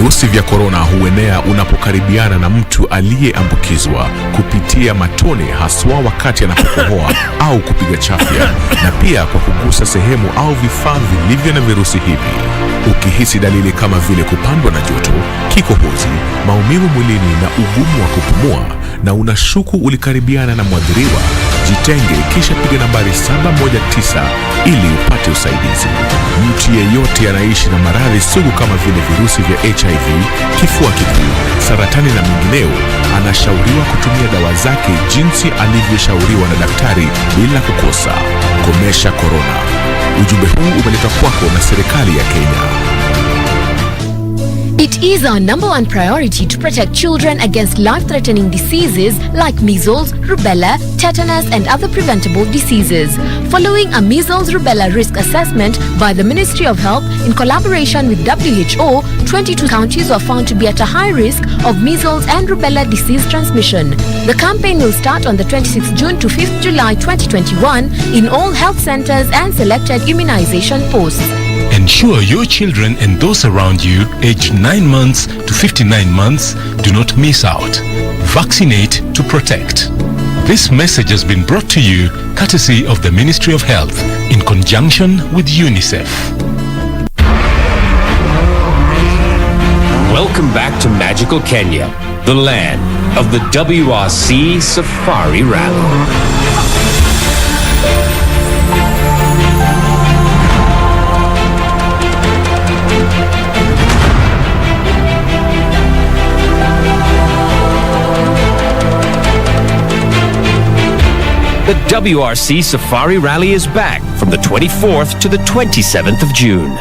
Virusi vya korona huenea unapokaribiana na mtu aliyeambukizwa kupitia matone, haswa wakati anapokohoa au kupiga chafya, na pia kwa kugusa sehemu au vifaa vilivyo na virusi hivi. Ukihisi dalili kama vile kupandwa na joto, kikohozi, maumivu mwilini na ugumu wa kupumua, na unashuku ulikaribiana na mwathiriwa, jitenge kisha piga nambari 719 ili upate usaidizi. Mtu yeyote anaishi na maradhi sugu kama vile virusi vya HIV, kifua kikuu, saratani na mengineo anashauriwa kutumia dawa zake jinsi alivyoshauriwa na daktari bila kukosa. Komesha korona. Ujumbe huu umeletwa kwako na serikali ya Kenya. It is our #1 priority to protect children against life-threatening diseases like measles, rubella, tetanus and other preventable diseases. Following a measles-rubella risk assessment by the Ministry of Health in collaboration with WHO, 22 counties were found to be at a high risk of measles and rubella disease transmission. The campaign will start on the 26th June to 5th July 2021 in all health centers and selected immunization posts. Ensure your children and those around you aged 9 months to 59 months do not miss out. Vaccinate to protect. This message has been brought to you courtesy of the Ministry of Health in conjunction with UNICEF. Welcome back to magical Kenya, the land of the WRC Safari Rally. The WRC Safari Rally is back from the 24th to the 27th of June.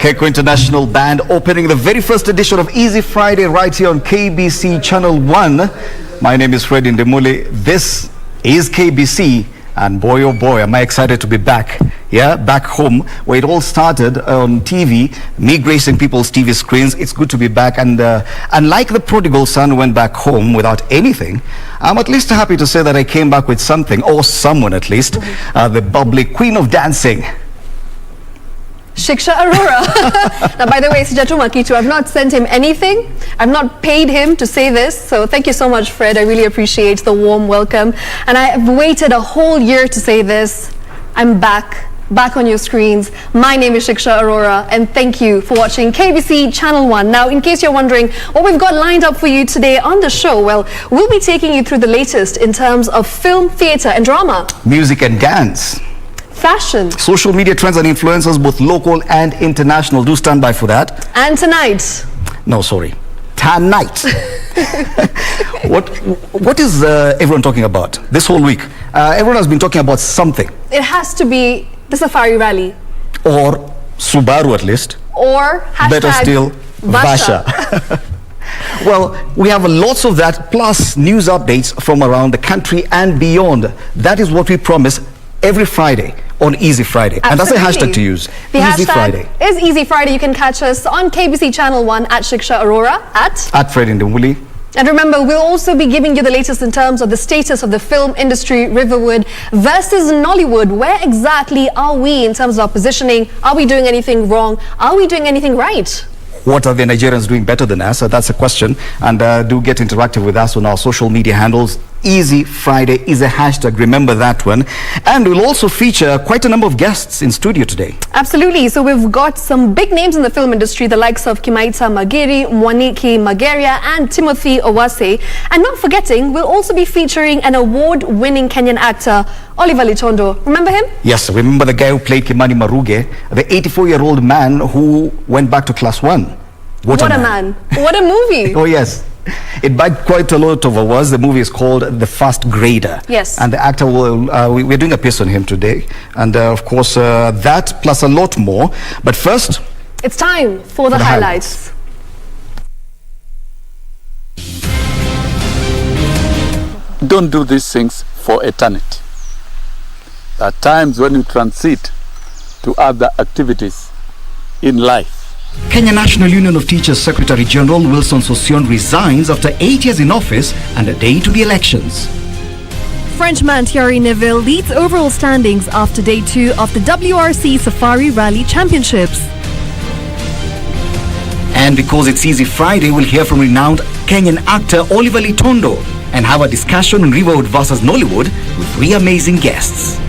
Keko International Band opening the very first edition of Easy Friday right here on KBC Channel 1. My name is Fred Indimuli. This is KBC, and boy oh boy am I excited to be back. Yeah, back home where it all started on TV, me gracing people's TV screens. It's good to be back, and unlike the prodigal son went back home without anything, I'm at least happy to say that I came back with something, or someone at least, the bubbly queen of dancing, Shiksha Arora. Now, by the way, Sijatuma Kitu, I've not sent him anything. I've not paid him to say this. So thank you so much, Fred. I really appreciate the warm welcome. And I've waited a whole year to say this. I'm back on your screens. My name is Shiksha Arora, and thank you for watching KBC Channel 1. Now, in case you're wondering what we've got lined up for you today on the show, well, we'll be taking you through the latest in terms of film, theatre and drama, music and dance, fashion, social media trends and influencers, both local and international. Do stand by for that. and tonight, No, sorry. Tonight. What is everyone talking about this whole week? Everyone has been talking about something. it has to be the Safari Rally, Or Subaru at least. or hashtag Better still, Vasha. Well, we have lots of that, plus news updates from around the country and beyond. That is what we promise every Friday on Easy Friday. And that's a Absolutely. hashtag to use. The Easy hashtag Friday. is Easy Friday. You can catch us on KBC Channel 1 at Shiksha Arora At Fred Indimuli. And remember, we'll also be giving you the latest in terms of the status of the film industry, Riverwood versus Nollywood. Where exactly are we in terms of our positioning? Are we doing anything wrong? Are we doing anything right? What are the Nigerians doing better than us? That's a question. And do get interactive with us on our social media handles. Easy Friday is a hashtag. Remember that one. And we'll also feature quite a number of guests in studio today. Absolutely. So we've got some big names in the film industry, the likes of Kimaita Mageri, Mwaniki Mageria and Timothy Owase. And not forgetting, we'll also be featuring an award-winning Kenyan actor, Oliver Litondo. Remember him? Yes, remember the guy who played Kimani Maruge, the 84-year-old man who went back to class 1. What a man. What a movie. Oh, yes. It bagged quite a lot of awards. The movie is called The Fast Grader. Yes. And the actor will, we're doing a piece on him today. And of course, that plus a lot more. But first, It's time for the highlights. Don't do these things for eternity. There are times when you transit to other activities in life. Kenya National Union of Teachers Secretary General Wilson Sossion resigns after 8 years in office and a day to the elections. Frenchman Thierry Neuville leads overall standings after day 2 of the WRC Safari Rally Championships. And because it's Easy Friday, we'll hear from renowned Kenyan actor Oliver Litondo and have a discussion on Riverwood versus Nollywood with 3 amazing guests.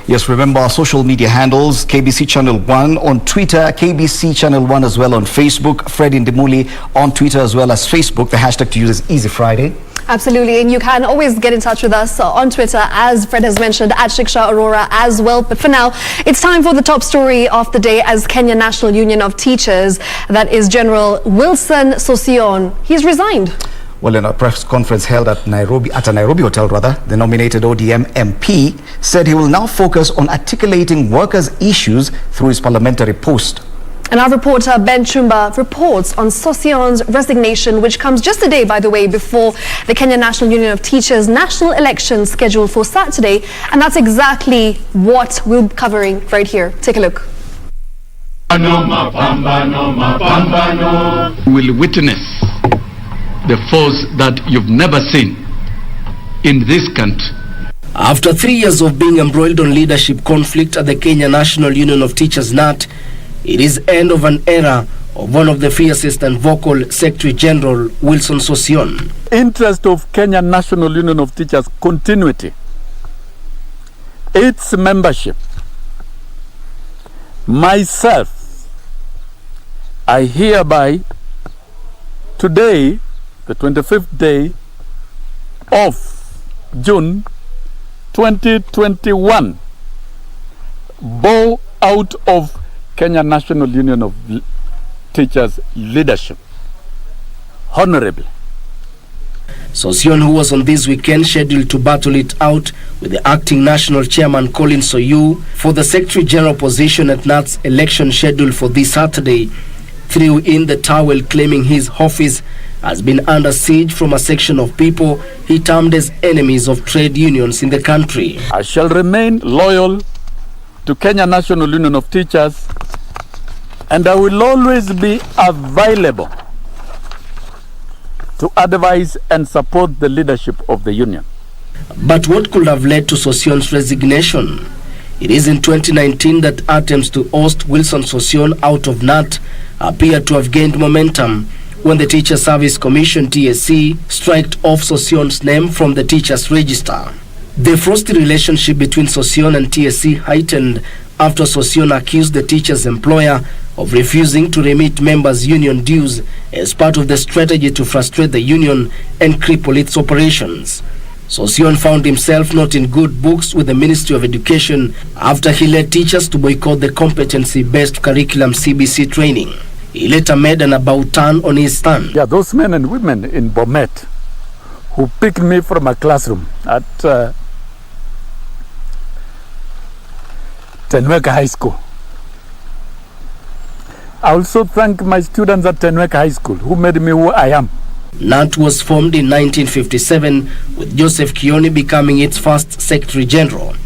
Yes, remember our social media handles, KBC Channel 1 on Twitter, KBC Channel 1 as well on Facebook, Fred Indimuli on Twitter as well as Facebook. The hashtag to use is Easy Friday. Absolutely, and you can always get in touch with us on Twitter, as Fred has mentioned, at Shiksha Arora as well. But for now, it's time for the top story of the day as Kenya National Union of Teachers. That is General Wilson Sossion. He's resigned. Well, in a press conference held at a Nairobi hotel, the nominated ODM MP said he will now focus on articulating workers' issues through his parliamentary post. And our reporter Ben Chumba reports on Sosion's resignation, which comes just a day, by the way, before the Kenya National Union of Teachers national election scheduled for Saturday. And that's exactly what we'll be covering right here. Take a look. Will witness the force that you've never seen in this country. After 3 years of being embroiled on leadership conflict at the Kenya National Union of Teachers NAT, it is end of an era of one of the fiercest and vocal Secretary General Wilson Sossion. Interest of Kenya National Union of Teachers continuity, its membership, myself, I hereby today, the 25th day of June 2021, bow out of Kenya National Union of Teachers leadership honorably. Sossion, who was on this weekend scheduled to battle it out with the acting national chairman Colin Soyu for the Secretary General position at NAT's election scheduled for this Saturday, threw in the towel, claiming his office has been under siege from a section of people he termed as enemies of trade unions in the country. I shall remain loyal to Kenya National Union of Teachers, and I will always be available to advise and support the leadership of the union. But what could have led to Sosion's resignation? It is in 2019 that attempts to oust Wilson Sossion out of NAT appear to have gained momentum, when the Teacher Service Commission TSC striked off Sosion's name from the teachers' register. The frosty relationship between Sosion and TSC heightened after Sosion accused the teacher's employer of refusing to remit members' union dues as part of the strategy to frustrate the union and cripple its operations. Sosion found himself not in good books with the Ministry of Education after he led teachers to boycott the competency-based curriculum CBC training. He later made an about turn on his stand. Yeah, those men and women in Bomet who picked me from a classroom at Tenweka High School. I also thank my students at Tenweka High School who made me who I am. NAT was formed in 1957 with Joseph Kioni becoming its first Secretary General.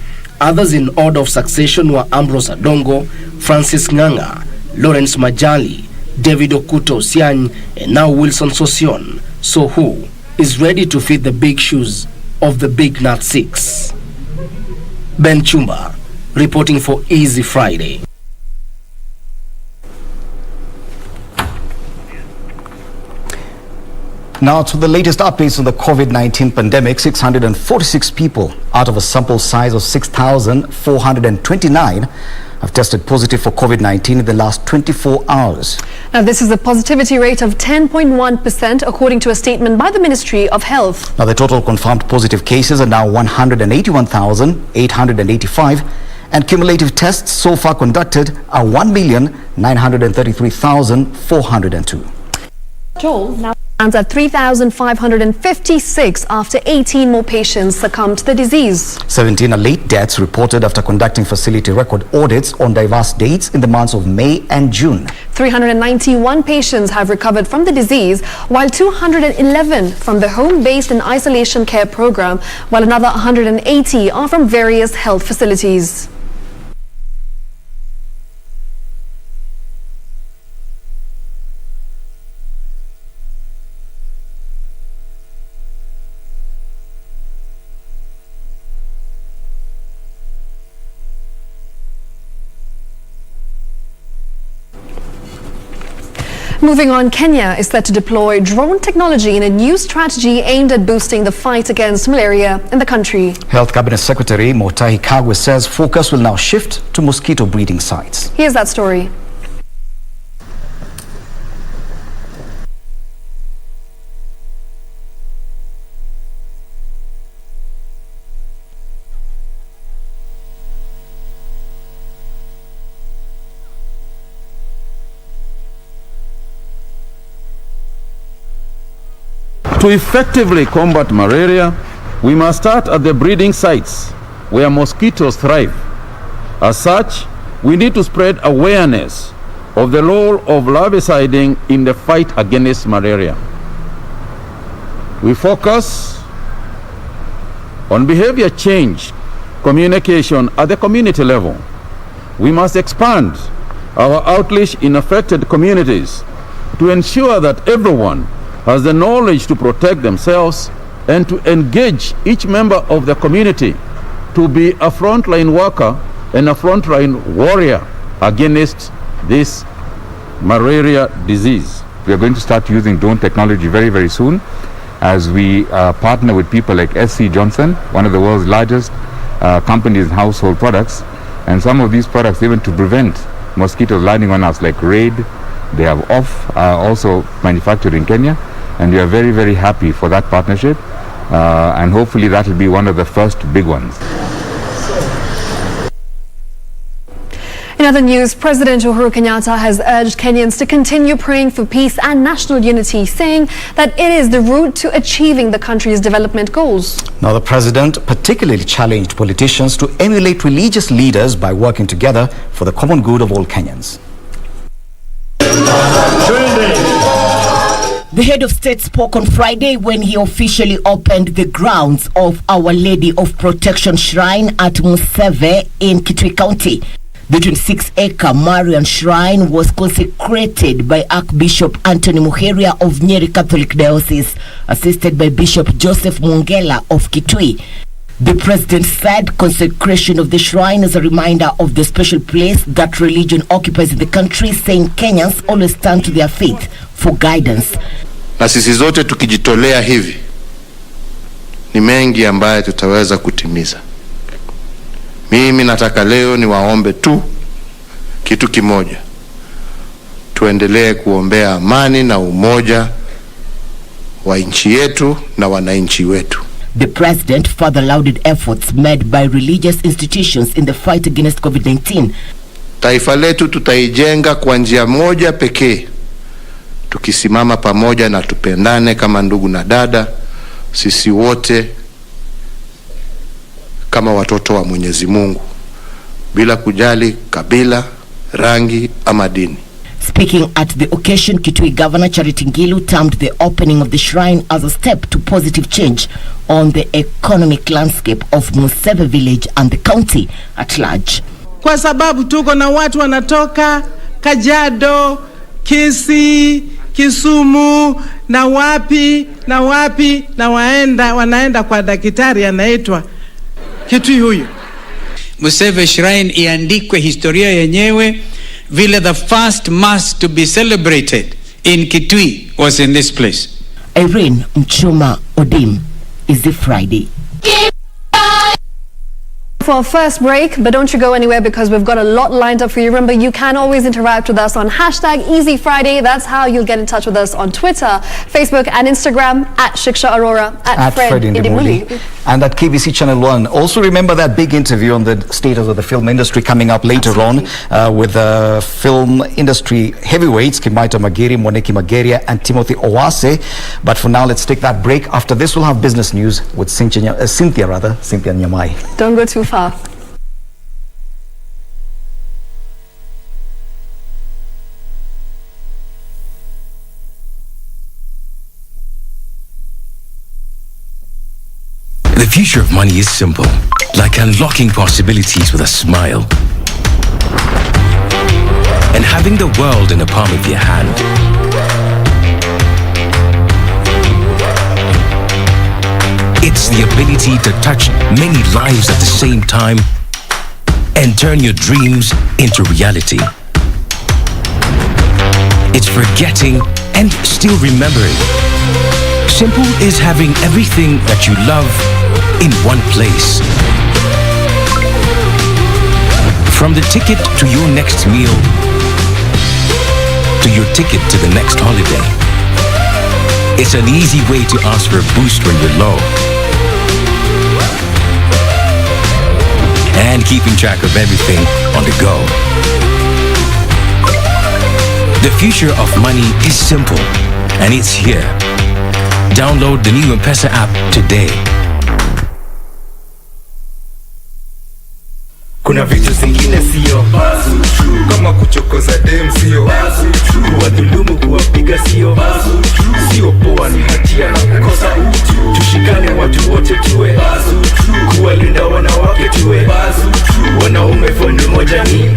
Others in order of succession were Ambrose Adongo, Francis Nganga, Lawrence Majali, David Okuto Siany, and now Wilson Sosion. So who is ready to fit the big shoes of the big NAT 6? Ben Chumba, reporting for Easy Friday. Now to the latest updates on the COVID-19 pandemic. 646 people out of a sample size of 6,429 have tested positive for COVID-19 in the last 24 hours. Now, this is a positivity rate of 10.1% according to a statement by the Ministry of Health. Now, the total confirmed positive cases are now 181,885 and cumulative tests so far conducted are 1,933,402. Joel now stands at 3,556 after 18 more patients succumbed to the disease. 17 are late deaths reported after conducting facility record audits on diverse dates in the months of May and June. 391 patients have recovered from the disease, while 211 from the home-based and isolation care program, while another 180 are from various health facilities. Moving on, Kenya is set to deploy drone technology in a new strategy aimed at boosting the fight against malaria in the country. Health Cabinet Secretary Mutahi Kagwe says focus will now shift to mosquito breeding sites. Here's that story. To effectively combat malaria, we must start at the breeding sites where mosquitoes thrive. As such, we need to spread awareness of the role of larviciding in the fight against malaria. We focus on behavior change, communication at the community level. We must expand our outreach in affected communities to ensure that everyone has the knowledge to protect themselves and to engage each member of the community to be a frontline worker and a frontline warrior against this malaria disease. We are going to start using drone technology very, very soon as we partner with people like SC Johnson, one of the world's largest companies in household products, and some of these products even to prevent mosquitoes landing on us, like Raid, they have Off, also manufactured in Kenya. And we are very, very happy for that partnership, and hopefully that will be one of the first big ones. In other news, President Uhuru Kenyatta has urged Kenyans to continue praying for peace and national unity, saying that it is the route to achieving the country's development goals. Now, the president particularly challenged politicians to emulate religious leaders by working together for the common good of all Kenyans. The head of state spoke on Friday when he officially opened the grounds of Our Lady of Protection Shrine at Museve in Kitui County. The 26-acre Marian Shrine was consecrated by Archbishop Anthony Muheria of Nyeri Catholic Diocese, assisted by Bishop Joseph Mungela of Kitui. The president said consecration of the shrine is a reminder of the special place that religion occupies in the country, saying Kenyans always turn to their faith for guidance. Na sisi zote tukijitolea hivi, ni mengi ambayo tutaweza kutimiza. Mimi nataka leo niwaombe tu kitu kimoja. Tuendelee kuombea amani na umoja wa nchi yetu na wananchi wetu. The president further lauded efforts made by religious institutions in the fight against COVID-19. Taifa letu tutaijenga kwa njia moja pekee, tukisimama pamoja na tupendane kama ndugu na dada, sisi wote kama watoto wa Mwenyezi Mungu, bila kujali kabila, rangi ama dini. Speaking at the occasion, Kitui Governor Charity Ngilu termed the opening of the shrine as a step to positive change on the economic landscape of Museve village and the county at large. Kwa sababu tuko na watu wanatoka Kajiado, Kisii, Kisumu na wapi na wanaenda kwa daktari anaitwa Kitui huyu. Museve Shrine iandikwe historia yenyewe vile the first mass to be celebrated in Kitui was in this place. Irene Mchuma Odim, is it Friday? For our first break, but don't you go anywhere because we've got a lot lined up for you. Remember, you can always interact with us on #EasyFriday. That's how you'll get in touch with us on Twitter, Facebook and Instagram at Shiksha Arora, at Fred Indimuli, and at KBC Channel 1. Also remember that big interview on the status of the film industry coming up later on with the film industry heavyweights Kimaita Magiri, Moneki Mageria and Timothy Owase. But for now, let's take that break. After this, we'll have business news with Cynthia Nyamai. Don't go too far. The future of money is simple, like unlocking possibilities with a smile and having the world in the palm of your hand. It's the ability to touch many lives at the same time and turn your dreams into reality. It's forgetting and still remembering. Simple is having everything that you love in one place. From the ticket to your next meal, to your ticket to the next holiday. It's an easy way to ask for a boost when you're low. And keeping track of everything on the go. The future of money is simple, and it's here. Download the new M-Pesa app today. Kuna vitu zingine sio kama kuchokoza dem sio kuwadhulumu kuwapiga sio poa ni hatia na kukosa utu. Tushikane watu wote tuwe kuwalinda wanawake tuwe wanaume foni moja ni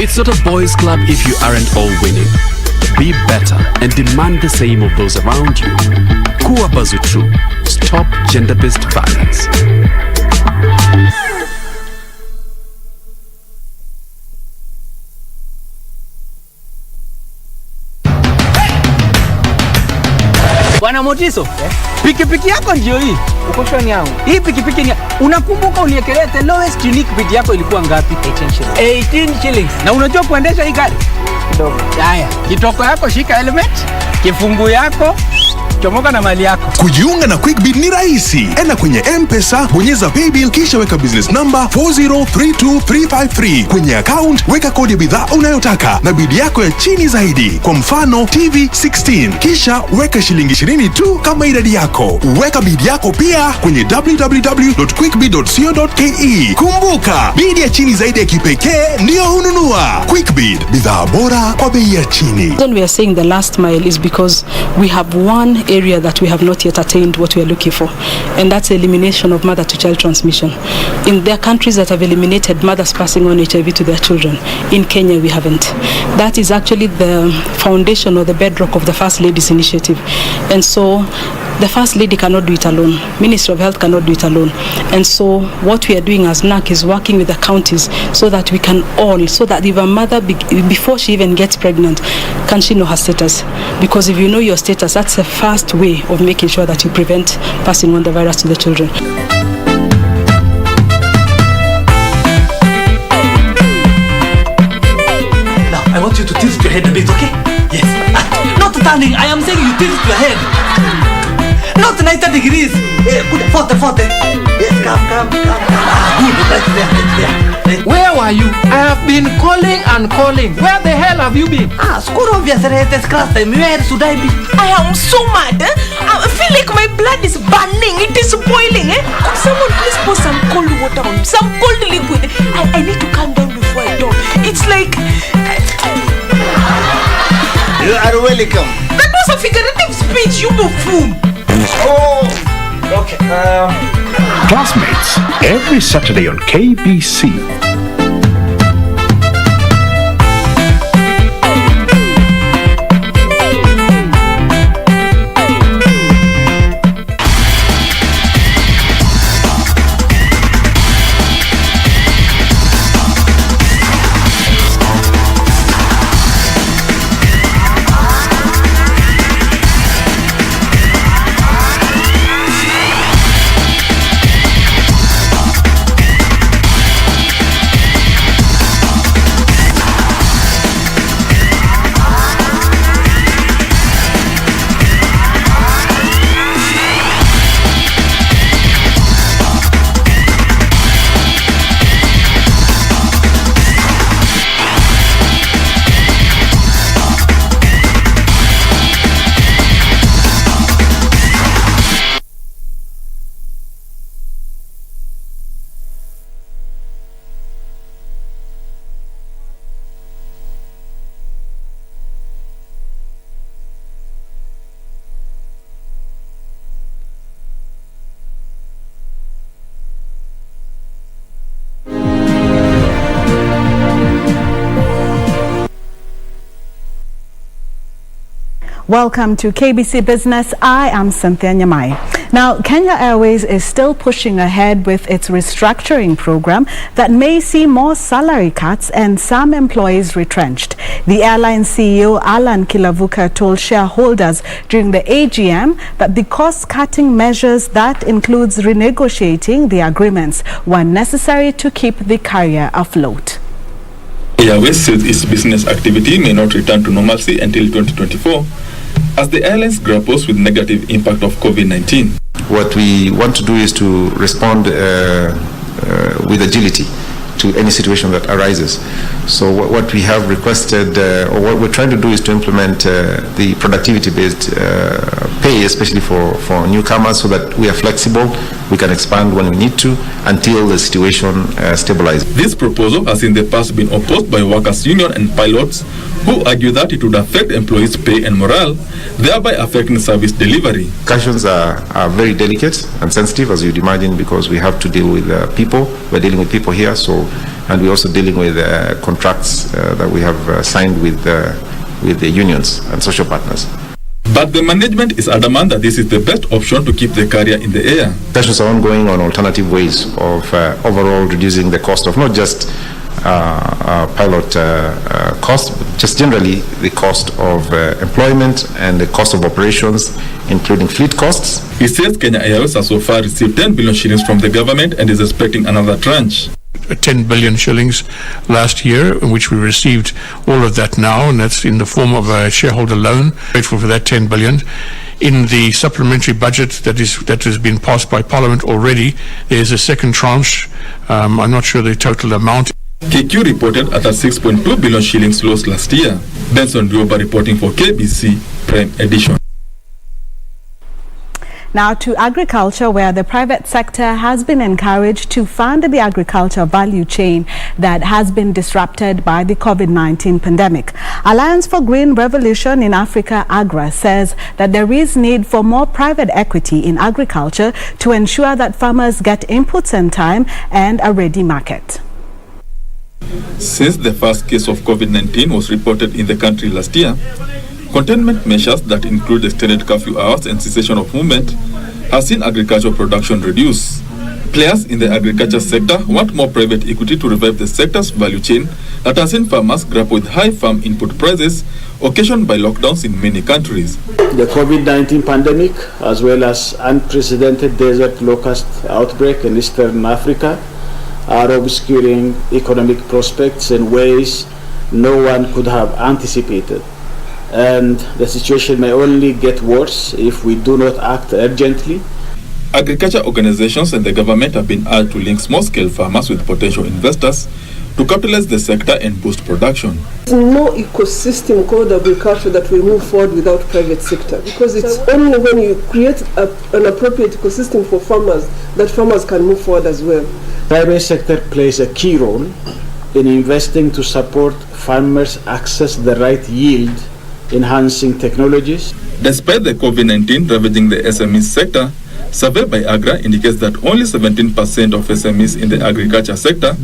It's not a boys club if you aren't all winning. Be better and demand the same of those around you. Kuwa Bazu True. Stop gender-based violence. Bwana Motiso, pikipiki yako ndio hii. Uko shoni yangu. Hii pikipiki ni unakumbuka uniekelea the lowest unique bid yako ilikuwa ngapi? 18 shillings. Na unajua kuendesha hii gari? Kidogo. Haya, kitoko yako shika helmet, kifungu yako chomoka na mali yako. Kujiunga na QuickBid ni rahisi. Enda kwenye M-Pesa, bonyeza paybill kisha weka business number 4032353. Kwenye account weka kodi ya bidhaa unayotaka na bid yako ya chini zaidi. Kwa mfano TV 16. Kisha weka shilingi 20 tu kama idadi yako. Weka bid yako pia kwenye www.quickbid.co.ke. Kumbuka, bid ya chini zaidi ya kipekee ndio hununua. QuickBid, bidhaa bora kwa bei ya chini. The reason we are saying the last mile is because we have one area that we have not yet attained what we are looking for, and that's elimination of mother-to-child transmission. In their countries that have eliminated mothers passing on HIV to their children, in Kenya we haven't. That is actually the foundation or the bedrock of the First Lady's initiative, and so The First Lady cannot do it alone. Ministry of Health cannot do it alone. And so what we are doing as NAC is working with the counties so that we can all, so that if a mother, before she even gets pregnant, can she know her status? Because if you know your status, that's the first way of making sure that you prevent passing on the virus to the children. Now, I want you to tilt your head a bit, okay? Yes. Not turning, I am saying you tilt your head. Not 90 degrees. Good, 40. Yes, come. Good, right there. Where were you? I have been calling and calling. Where the hell have you been? School of your class time. Where should I be? I am so mad. I feel like my blood is burning. It is boiling. Could someone please pour some cold water on me? Some cold liquid. I need to calm down before I talk. It's like... You are welcome. That was a figurative speech, you buffoon. Oh, okay. Classmates, every Saturday on KBC. Welcome to KBC Business. I am Cynthia Nyamai. Now, Kenya Airways is still pushing ahead with its restructuring program that may see more salary cuts and some employees retrenched. The airline CEO Alan Kilavuka told shareholders during the AGM that the cost-cutting measures, that includes renegotiating the agreements, were necessary to keep the carrier afloat. Airways says its business activity may not return to normalcy until 2024 as the airlines grapples with negative impact of COVID-19. What we want to do is to respond with agility to any situation that arises. So what we have requested, or what we're trying to do, is to implement the productivity-based pay, especially for newcomers, so that we are flexible, we can expand when we need to until the situation stabilizes. This proposal has in the past been opposed by workers' union and pilots, who argue that it would affect employees' pay and morale, thereby affecting service delivery. Discussions are very delicate and sensitive, as you'd imagine, because we have to deal with people. We're dealing with people here, and we're also dealing with contracts that we have signed with the unions and social partners. But the management is adamant that this is the best option to keep the carrier in the air. Discussions are ongoing on alternative ways of overall reducing the cost of not just pilot cost, but just generally the cost of employment and the cost of operations, including fleet costs. He says Kenya Airways has so far received 10 billion shillings from the government and is expecting another tranche. 10 billion shillings last year, in which we received all of that now, and that's in the form of a shareholder loan. Grateful for that 10 billion. In the supplementary budget that has been passed by Parliament already, there's a second tranche. I'm not sure the total amount. KQ reported at a 6.2 billion shillings loss last year. Benson Rioba reporting for KBC Prime Edition. Now to agriculture, where the private sector has been encouraged to fund the agriculture value chain that has been disrupted by the COVID-19 pandemic. Alliance for Green Revolution in Africa, AGRA, says that there is need for more private equity in agriculture to ensure that farmers get inputs in time and a ready market. Since the first case of COVID-19 was reported in the country last year, Containment measures that include extended curfew hours and cessation of movement have seen agricultural production reduce. Players in the agriculture sector want more private equity to revive the sector's value chain that has seen farmers grapple with high farm input prices occasioned by lockdowns in many countries. The COVID-19 pandemic, as well as unprecedented desert locust outbreak in Eastern Africa, are obscuring economic prospects in ways no one could have anticipated. And the situation may only get worse if we do not act urgently. Agriculture organizations and the government have been urged to link small-scale farmers with potential investors to capitalize the sector and boost production. There's no ecosystem called agriculture that will move forward without private sector, because it's only when you create an appropriate ecosystem for farmers that farmers can move forward as well. Private sector plays a key role in investing to support farmers access the right yield enhancing technologies. Despite the COVID-19 ravaging the SME sector, survey by Agra indicates that only 17% of SMEs in the agriculture sector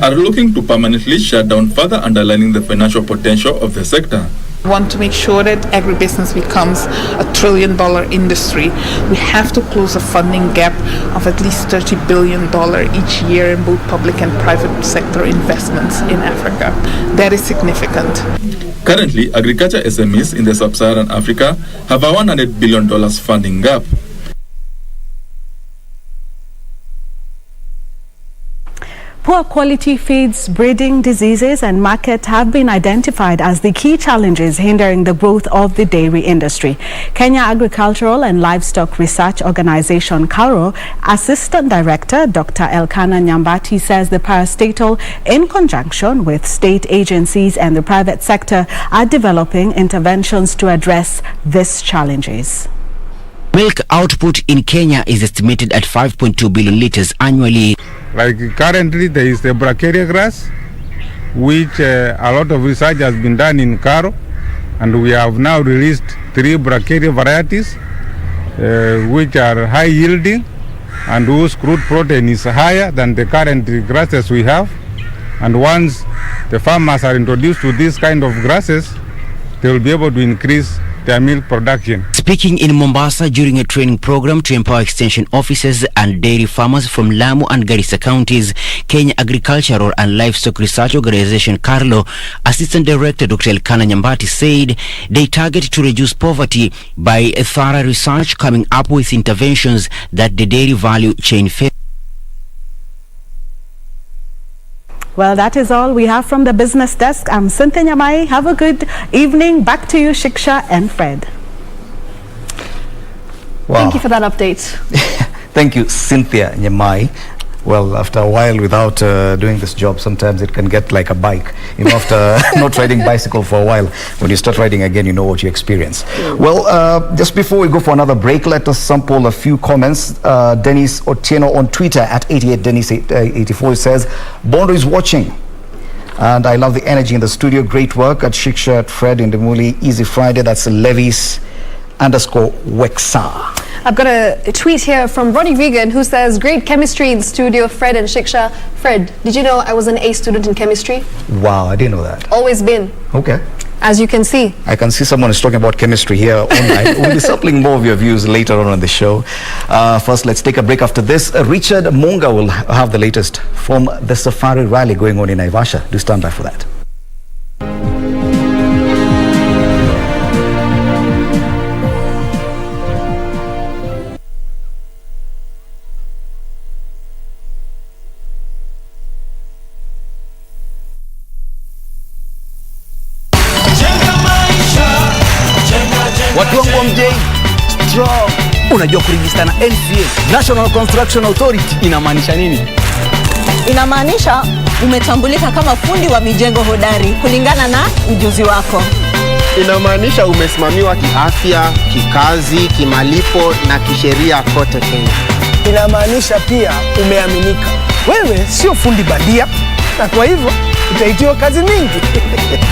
are looking to permanently shut down, further underlining the financial potential of the sector. We want to make sure that agribusiness becomes a $1 trillion industry. We have to close a funding gap of at least $30 billion each year in both public and private sector investments in Africa. That is significant. Currently, agriculture SMEs in the sub-Saharan Africa have a $100 billion funding gap. Poor quality feeds, breeding diseases and market have been identified as the key challenges hindering the growth of the dairy industry. Kenya Agricultural and Livestock Research Organization KARO Assistant Director Dr. Elkanah Nyambati says the parastatal, in conjunction with state agencies and the private sector, are developing interventions to address these challenges. Milk output in Kenya is estimated at 5.2 billion liters annually. Like currently there is the bracharia grass, which a lot of research has been done in KARO, and we have now released 3 bracharia varieties which are high yielding and whose crude protein is higher than the current grasses we have. And once the farmers are introduced to this kind of grasses, they will be able to increase their milk production. Speaking in Mombasa during a training program to empower extension officers and dairy farmers from Lamu and Garissa counties, Kenya Agricultural and Livestock Research Organization KARLO Assistant Director Dr. Elkanah Nyambati said they target to reduce poverty by a thorough research, coming up with interventions that the dairy value chain faces. Well, that is all we have from the business desk. I'm Cynthia Nyamai. Have a good evening. Back to you, Shiksha and Fred. Wow. Thank you for that update. Thank you, Cynthia Nyamai. Well, after a while without doing this job, sometimes it can get like a bike. You know, after not riding bicycle for a while, when you start riding again, you know what you experience. Well, just before we go for another break, let us sample a few comments. Dennis Otieno on Twitter at 88Dennis84 says, Bondo is watching. And I love the energy in the studio. Great work at Shiksha, at Fred, Indimuli. Easy Friday. That's Levis _Wexa. I've got a tweet here from Ronnie Regan who says, great chemistry in the studio, Fred and Shiksha. Fred, did you know I was an A student in chemistry? Wow, I didn't know that. Always been. Okay. As you can see. I can see someone is talking about chemistry here online. We'll be sampling more of your views later on the show. First, let's take a break after this. Richard Monga will have the latest from the Safari Rally going on in Naivasha. Do stand by for that. Watu wangu wa mjei strong. Unajua kurejista na NCA, National Construction Authority, inamaanisha nini? Inamaanisha umetambulika kama fundi wa mijengo hodari kulingana na ujuzi wako. Inamaanisha umesimamiwa kiafya, kikazi, kimalipo na kisheria kote Kenya. Inamaanisha pia umeaminika. Wewe sio fundi bandia, na kwa hivyo utaitiwa kazi mingi.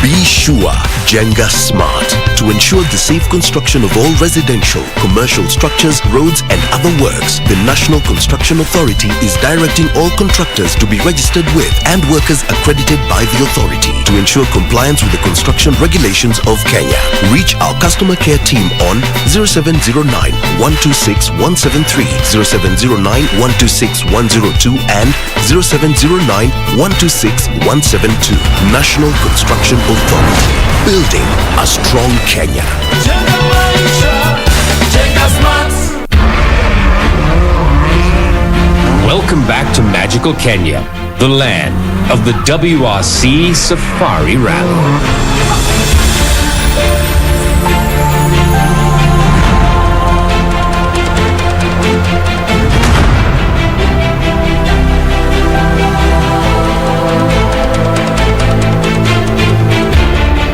Be sure, Jenga Smart, to ensure the safe construction of all residential, commercial structures, roads and other works. The National Construction Authority is directing all contractors to be registered with and workers accredited by the authority to ensure compliance with the construction regulations of Kenya. Reach our customer care team on 0709 126 173, 0709 126 102 and 0709 126 172. National Construction Authority. Building a strong Kenya. Welcome back to magical Kenya, the land of the WRC Safari Rally.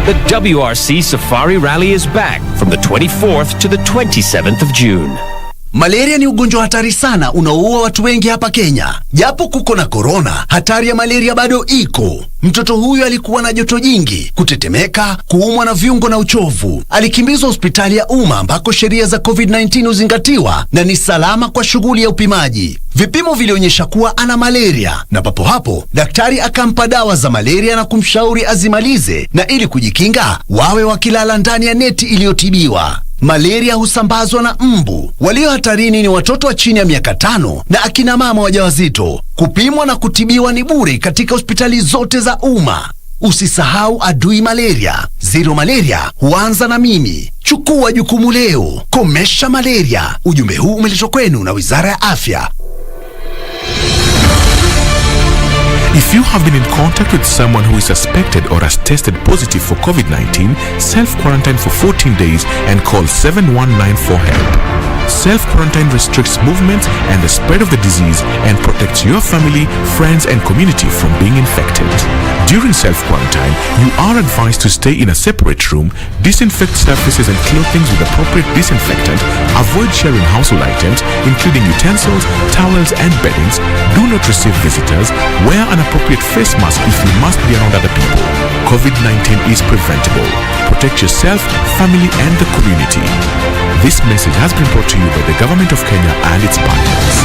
The WRC Safari Rally is back from the 24th to the 27th of June. Malaria ni ugonjwa hatari sana unaoua watu wengi hapa Kenya. Japo kuko na corona, hatari ya malaria bado iko. Mtoto huyu alikuwa na joto jingi, kutetemeka, kuumwa na viungo na uchovu. Alikimbizwa hospitali ya umma ambako sheria za COVID-19 huzingatiwa na ni salama kwa shughuli ya upimaji. Vipimo vilionyesha kuwa ana malaria na papo hapo daktari akampa dawa za malaria na kumshauri azimalize, na ili kujikinga wawe wakilala ndani ya neti iliyotibiwa. Malaria husambazwa na mbu. Walio hatarini ni watoto wa chini ya miaka 5 na akina mama wajawazito. Kupimwa na kutibiwa ni bure katika hospitali zote za umma. Usisahau adui malaria. Zero malaria huanza na mimi. Chukua jukumu leo. Komesha malaria. Ujumbe huu umeletwa kwenu na Wizara ya Afya. If you have been in contact with someone who is suspected or has tested positive for COVID-19, self-quarantine for 14 days and call 7194 for help. Self-quarantine restricts movement and the spread of the disease and protects your family, friends and community from being infected. During self-quarantine, you are advised to stay in a separate room, disinfect surfaces and clothing with appropriate disinfectant, avoid sharing household items including utensils, towels and beddings, do not receive visitors, wear an appropriate face mask if you must be around other people. COVID-19 is preventable. Protect yourself, family and the community. This message has been brought to you by the Government of Kenya and its partners.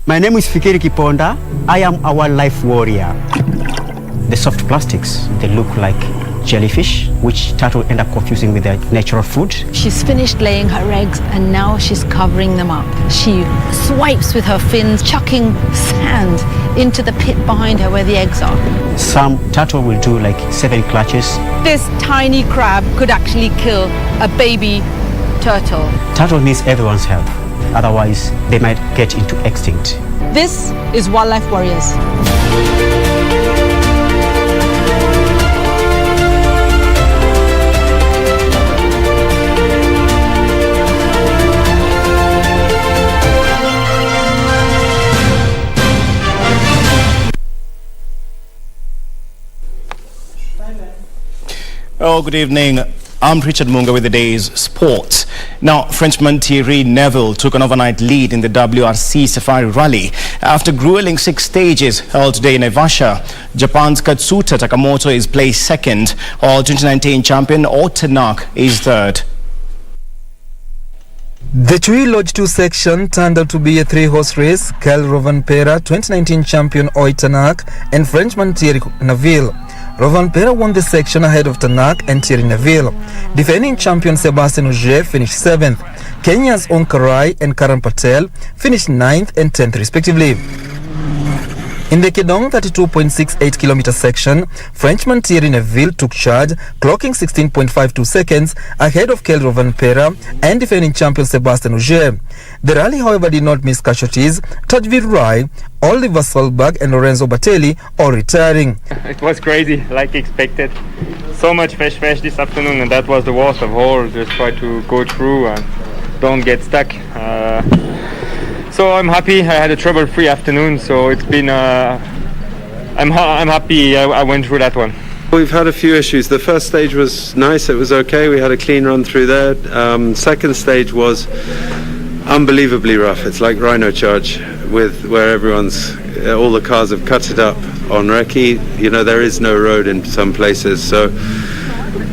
My name is Fikiri Kiponda. I am a wildlife warrior. The soft plastics, they look like jellyfish, which turtle end up confusing with their natural food. She's finished laying her eggs and now she's covering them up. She swipes with her fins, chucking sand into the pit behind her where the eggs are. Some turtle will do like 7 clutches. This tiny crab could actually kill a baby turtle. Turtle needs everyone's help, otherwise they might get into extinct. This is Wildlife Warriors. Oh, good evening. I'm Richard Munga with the day's sports. Now, Frenchman Thierry Neuville took an overnight lead in the WRC Safari Rally after grueling 6 stages held today in Naivasha. Japan's Katsuta Takamoto is placed second, while 2019 champion Otanak is third. The Chui Lodge 2 section turned out to be a 3-horse race. Kel Rovanpera, 2019 champion Oitanak, and Frenchman Thierry Neuville. Rovanpera won the section ahead of Tanak and Thierry Neuville. Defending champion Sebastian Ogier finished 7th. Kenya's Onkarai and Karan Patel finished 9th and 10th respectively. In the Kedong 32.68 kilometer section, Frenchman Thierry Neuville took charge, clocking 16.52 seconds ahead of Kel Rovanpera and defending champion Sebastian Ogier. The rally, however, did not miss casualties. Tajvir Rai, Oliver Solberg and Lorenzo Batelli all retiring. It was crazy, like expected. So much fresh this afternoon, and that was the worst of all. Just try to go through and don't get stuck. So I'm happy. I had a trouble-free afternoon, so it's been. I'm happy I went through that one. We've had a few issues. The first stage was nice. It was okay. We had a clean run through there. Second stage was unbelievably rough. It's like Rhino Charge, where everyone's all the cars have cut it up on recce. You know, there is no road in some places, so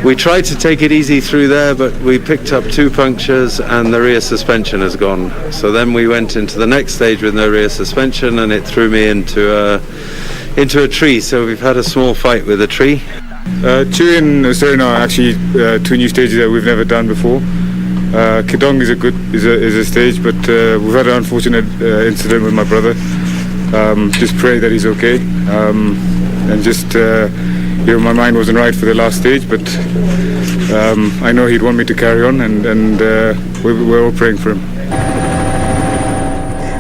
we tried to take it easy through there, but we picked up 2 punctures and the rear suspension has gone. So then we went into the next stage with no rear suspension, and it threw me into a tree. So we've had a small fight with a tree. Chewy and Serena are actually 2 new stages that we've never done before. Kidong is a stage, but we've had an unfortunate incident with my brother. Just pray that he's okay, and just my mind wasn't right for the last stage, but I know he'd want me to carry on, and we're all praying for him.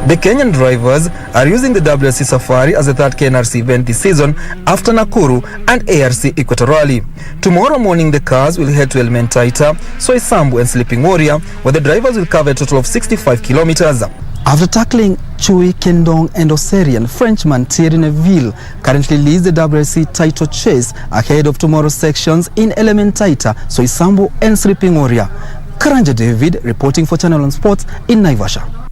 The Kenyan drivers are using the WRC Safari as the third KNRC event this season after Nakuru and ARC Equatorali. Tomorrow morning the cars will head to Elementaita, Soisambu and Sleeping Warrior, where the drivers will cover a total of 65 kilometers. After tackling Chewy, Kendong and Oserian, Frenchman Thierry Neuville currently leads the WRC title chase ahead of tomorrow's sections in Elementaita, Soisambu and Sleeping Warrior. Karanja David reporting for Channel on Sports in Naivasha.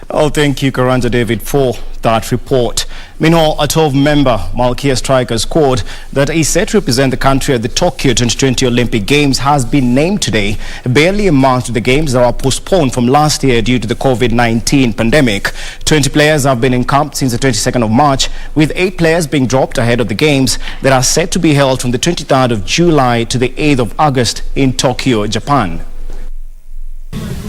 Oh, thank you, Karanja David, for that report. Meanwhile, a 12-member MALARIA striker squad that is set to represent the country at the Tokyo 2020 Olympic Games has been named today, barely a month to the Games that were postponed from last year due to the COVID-19 pandemic. 20 players have been encamped since the 22nd of March, with 8 players being dropped ahead of the Games that are set to be held from the 23rd of July to the 8th of August in Tokyo, Japan.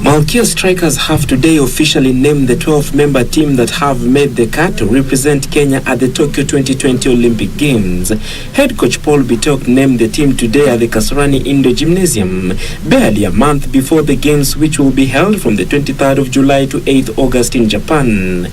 MALARIA strikers have today officially named the 12-member team that have made the cut to represent Kenya at the Tokyo 2020 Olympic Games. Head coach Paul Bitok named the team today at the Kasarani Indoor Gymnasium, barely a month before the Games, which will be held from the 23rd of July to 8th August in Japan.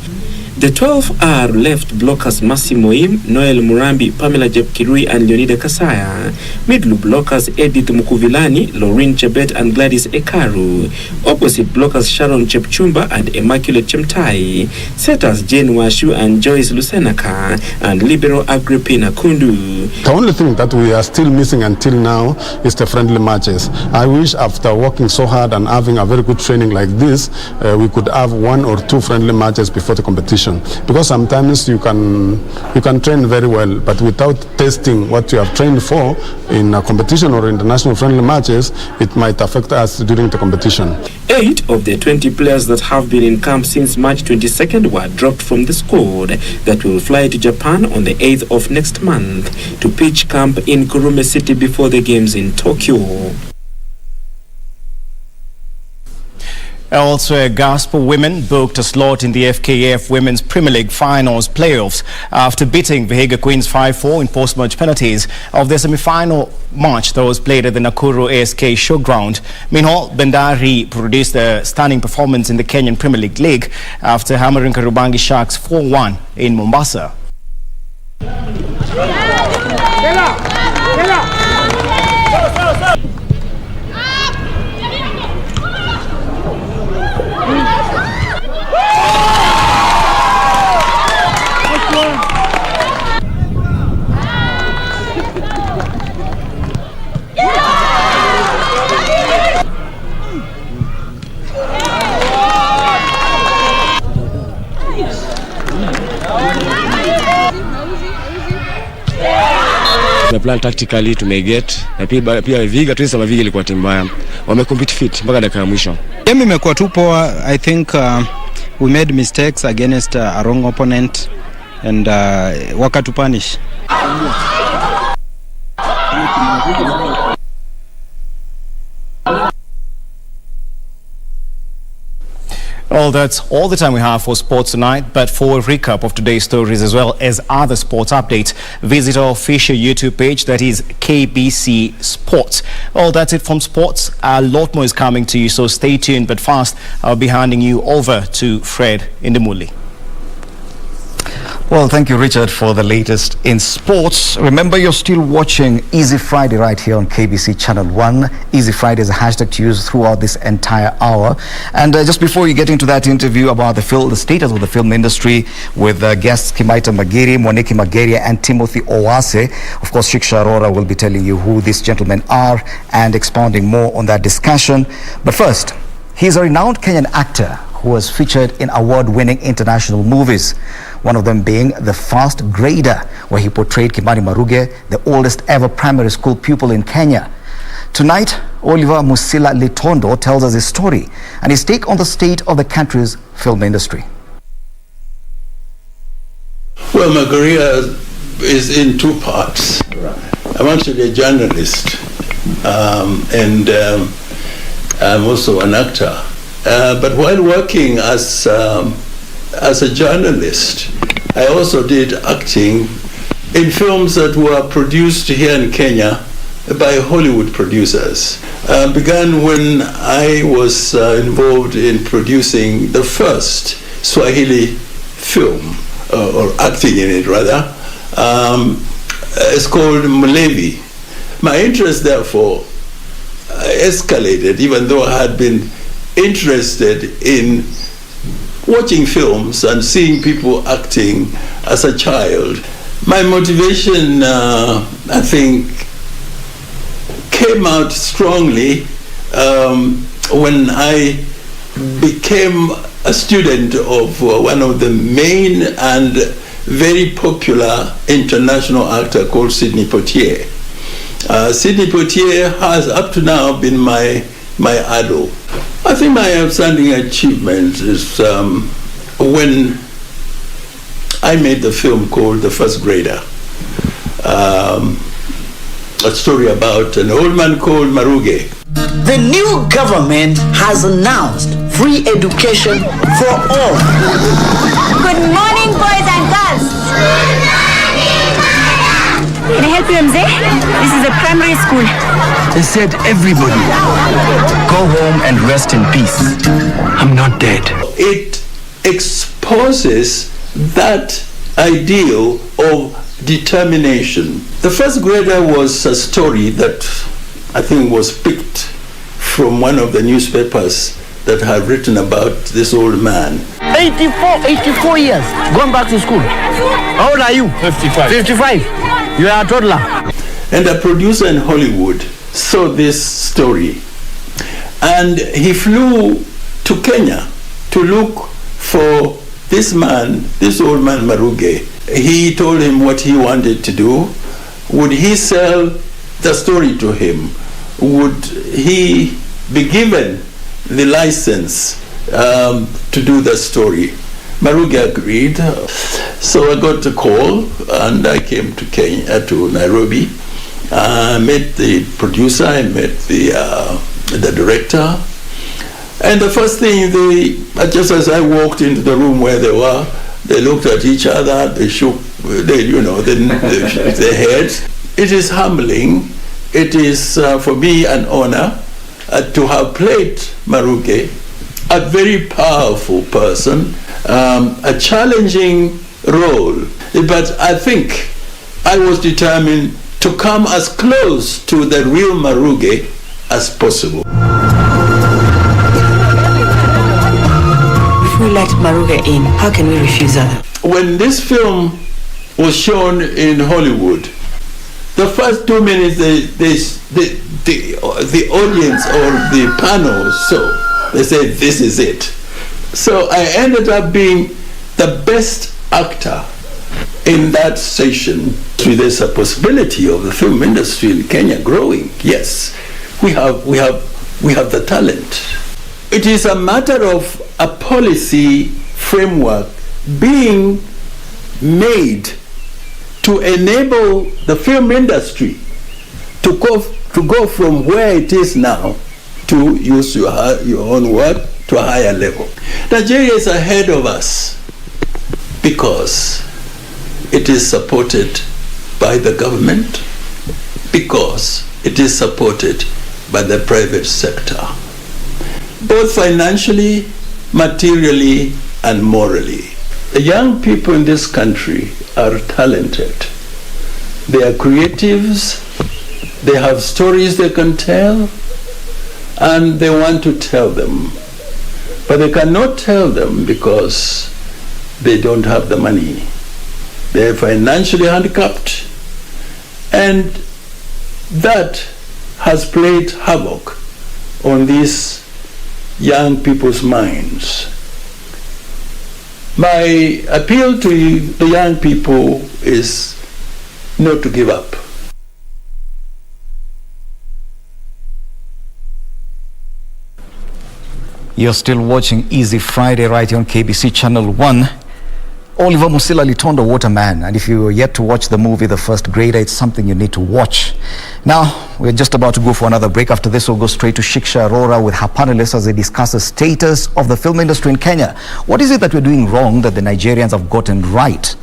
The 12 are left blockers Massimo Im, Noel Murambi, Pamela Jepkirui and Leonida Kasaya. Middle blockers Edith Mukuvilani, Laureen Chebet and Gladys Ekaru. Opposite blockers Sharon Chepchumba and Immaculate Chemtai. Setters Jane Washu and Joyce Lusenaka and Libero Agrippina Kundu. The only thing that we are still missing until now is the friendly matches. I wish after working so hard and having a very good training like this, we could have 1 or 2 friendly matches before the competition. Because sometimes you can train very well, but without testing what you have trained for in a competition or international friendly matches, it might affect us during the competition. 8 of the 20 players that have been in camp since March 22nd were dropped from the squad that will fly to Japan on the 8th of next month to pitch camp in Kurume City before the Games in Tokyo. Also, Gospel Women booked a slot in the FKF Women's Premier League Finals playoffs after beating Vihiga Queens 5-4 in post-match penalties of the semi-final match that was played at the Nakuru ASK Showground. Meanwhile, Bandari produced a stunning performance in the Kenyan Premier League after hammering Karubangi Sharks 4-1 in Mombasa. Plan tactically tumeget na pia Viga tulisema Viga ilikuwa timu mbaya, wamecompete fit mpaka dakika ya mwisho. Game imekuwa tu poa. I think we made mistakes against a wrong opponent and wakatupunish. Well, that's all the time we have for sports tonight, but for a recap of today's stories as well as other sports updates, visit our official YouTube page, that is KBC Sports. Well, that's it from sports. A lot more is coming to you, so stay tuned, but first I'll be handing you over to Fred Indimuli. Well, thank you, Richard, for the latest in sports. Remember, you're still watching Easy Friday right here on KBC Channel 1. Easy Friday is a hashtag to use throughout this entire hour. And just before you get into that interview about the status of the film industry with guests Kimaita Magiri, Moneki Mageria and Timothy Owase, of course, Shiksha Arora will be telling you who these gentlemen are and expounding more on that discussion. But first, He's a renowned Kenyan actor who was featured in award-winning international movies, one of them being The First Grader, where he portrayed Kimani Maruge, the oldest ever primary school pupil in Kenya. Tonight, Oliver Musila Litondo tells us his story and his take on the state of the country's film industry. Well, my career is in two parts. I'm actually a journalist, and I'm also an actor. But while working as a journalist, I also did acting in films that were produced here in Kenya by Hollywood producers. Began when I was involved in producing the first Swahili film, or acting in it rather. It's called Mlevi. My interest therefore escalated, even though I had been interested in watching films and seeing people acting as a child. My motivation, I think, came out strongly when I became a student of one of the main and very popular international actor called Sidney Poitier. Sidney Poitier has up to now been my idol. I think my outstanding achievement is when I made the film called The First Grader, a story about an old man called Maruge. The new government has announced free education for all. Good morning, boys and girls. Can I help you, Mzee? This is a primary school. They said everybody go home and rest in peace. I'm not dead. It exposes that ideal of determination. The First Grader was a story that I think was picked from one of the newspapers that had written about this old man. 84 years, going back to school. How old are you? 55. 55. You are a toddler. And a producer in Hollywood saw this story, and he flew to Kenya to look for this man, this old man Maruge. He told him what he wanted to do. Would he sell the story to him? Would he be given the license to do the story? Maruge agreed. So I got a call and I came to Kenya, to Nairobi. I met the producer, I met the director. And the first thing, just as I walked into the room where they were, they looked at each other, they shook their heads. It is humbling. It is for me an honor to have played Maruge, a very powerful person, a challenging role. But I think I was determined to come as close to the real Maruge as possible. If we let Maruge in, how can we refuse that? When this film was shown in Hollywood, the first 2 minutes the audience or the panel saw, they said, this is it. So I ended up being the best actor in that session. There's a possibility of the film industry in Kenya growing. Yes, we have the talent. It is a matter of a policy framework being made to enable the film industry to go from where it is now, to use your own word, to a higher level. Nigeria is ahead of us because it is supported by the government, because it is supported by the private sector, both financially, materially, and morally. The young people in this country are talented. They are creatives, they have stories they can tell, and they want to tell them. But they cannot tell them because they don't have the money. They are financially handicapped, and that has played havoc on this young people's minds. My appeal to the young people is not to give up. You're still watching Easy Friday right here on KBC Channel 1. Oliver Musila Litondo, what a man. And if you are yet to watch the movie The First Grader, it's something you need to watch. Now, we're just about to go for another break. After this, we'll go straight to Shiksha Arora with her panelists as they discuss the status of the film industry in Kenya. What is it that we're doing wrong that the Nigerians have gotten right?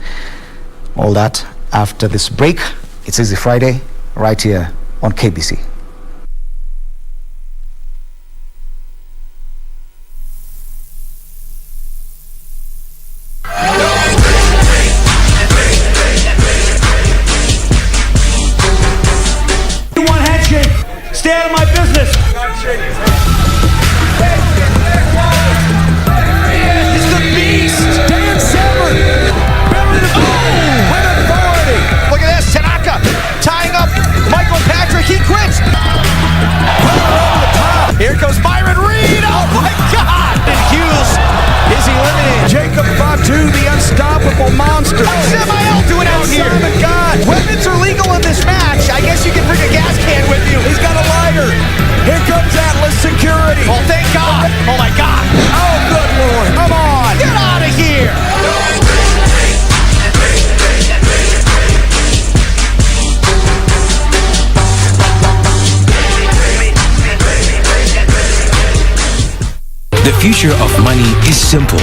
All that after this break. It's Easy Friday right here on KBC. Stay out of my business. It's the beast. Dan Severn. With authority. Look at this. Tanaka tying up Michael Patrick. He quits. Here comes Byron Reed. Oh my God. And Hughes is eliminated. Jacob Fatu, the unstoppable monster. What's Samael doing out here? Simon God. Weapons are legal in this match. I guess you can bring a gas can with you. He's got a lighter. Here comes Atlas Security. Oh, thank God. Oh, my God. Oh, good Lord. Come on. Get out of here. The future of money is simple,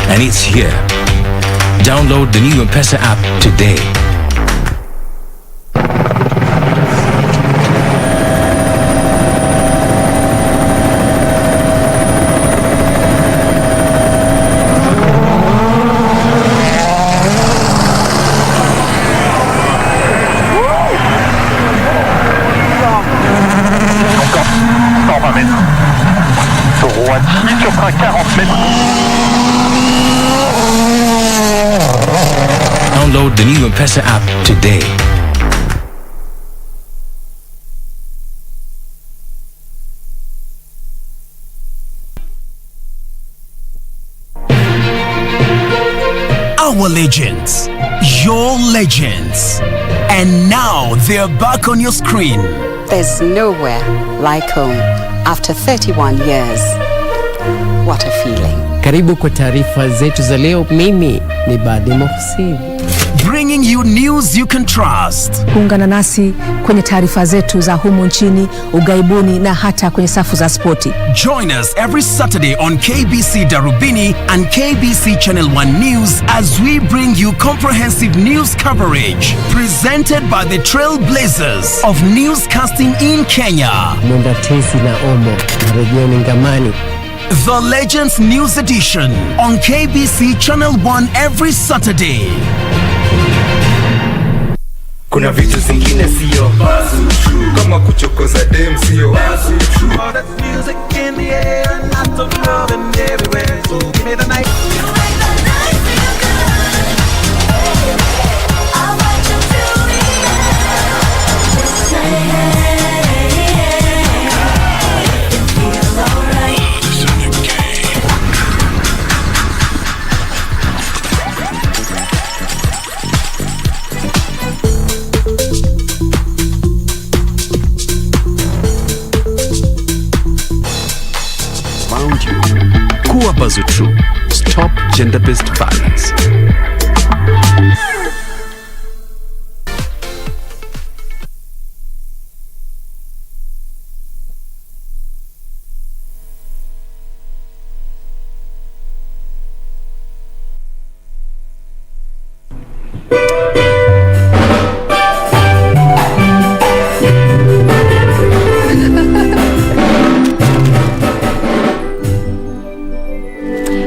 and it's here. Download the new M-Pesa app today. Download the new M-Pesa app today. Our legends, your legends, and now they're back on your screen. There's nowhere like home after 31 years. What a feeling. Karibu kwa taarifa zetu za leo. Mimi ni Badi Mohsin. Bringing you news you can trust. Kuungana nasi kwenye taarifa zetu za humu nchini, ugaibuni na hata kwenye safu za spoti. Join us every Saturday on KBC Darubini and KBC Channel 1 News as we bring you comprehensive news coverage presented by the trailblazers of newscasting in Kenya. Mundatesi na Omo, Regioni Ngamani. The Legends News Edition on KBC Channel 1 every Saturday. Kuna vitu zingine sio kama kuchokoza dem sio. That's music in the air and lots of love and everywhere. So give me the night. True. Stop gender-based violence.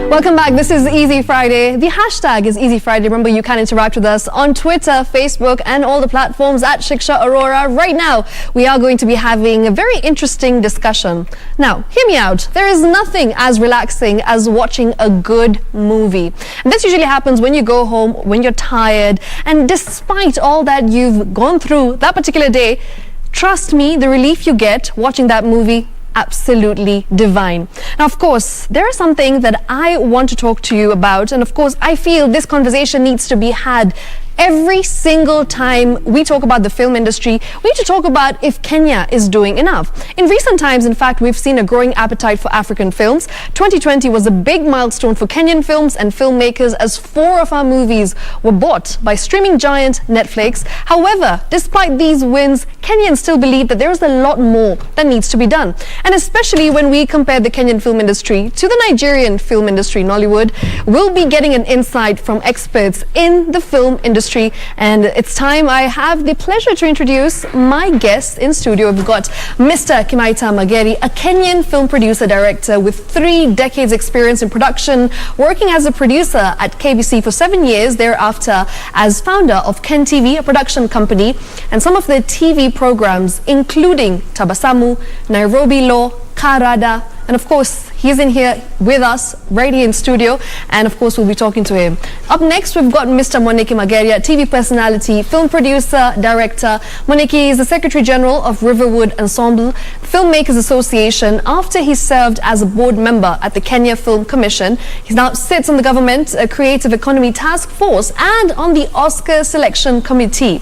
Welcome back. This is Easy Friday. The hashtag is Easy Friday. Remember, you can interact with us on Twitter, Facebook, and all the platforms at Shiksha Arora. Right now, we are going to be having a very interesting discussion. Now, hear me out. There is nothing as relaxing as watching a good movie. And this usually happens when you go home, when you're tired, and despite all that you've gone through that particular day, trust me, the relief you get watching that movie absolutely divine. Now, of course, there is something that I want to talk to you about, and of course, I feel this conversation needs to be had every single time we talk about the film industry. We need to talk about if Kenya is doing enough. In recent times, in fact, we've seen a growing appetite for African films. 2020 was a big milestone for Kenyan films and filmmakers, as 4 of our movies were bought by streaming giant Netflix. However, despite these wins, Kenyans still believe that there is a lot more that needs to be done. And especially when we compare the Kenyan film industry to the Nigerian film industry, Nollywood, we'll be getting an insight from experts in the film industry. And it's time. I have the pleasure to introduce my guest in studio. We've got Mr. Kimaita Mageri, a Kenyan film producer director with 3 decades experience in production, working as a producer at KBC for 7 years, thereafter as founder of Ken TV, a production company, and some of their TV programs, including Tabasamu, Nairobi Law, Karada, and of course, he's in here with us, right here in studio, and of course, we'll be talking to him. Up next, we've got Mr. Moneki Mageria, TV personality, film producer, director. Moneki is the Secretary General of RIVERWOOD Ensemble Filmmakers Association after he served as a board member at the Kenya Film Commission. He now sits on the government Creative Economy Task Force and on the Oscar Selection Committee.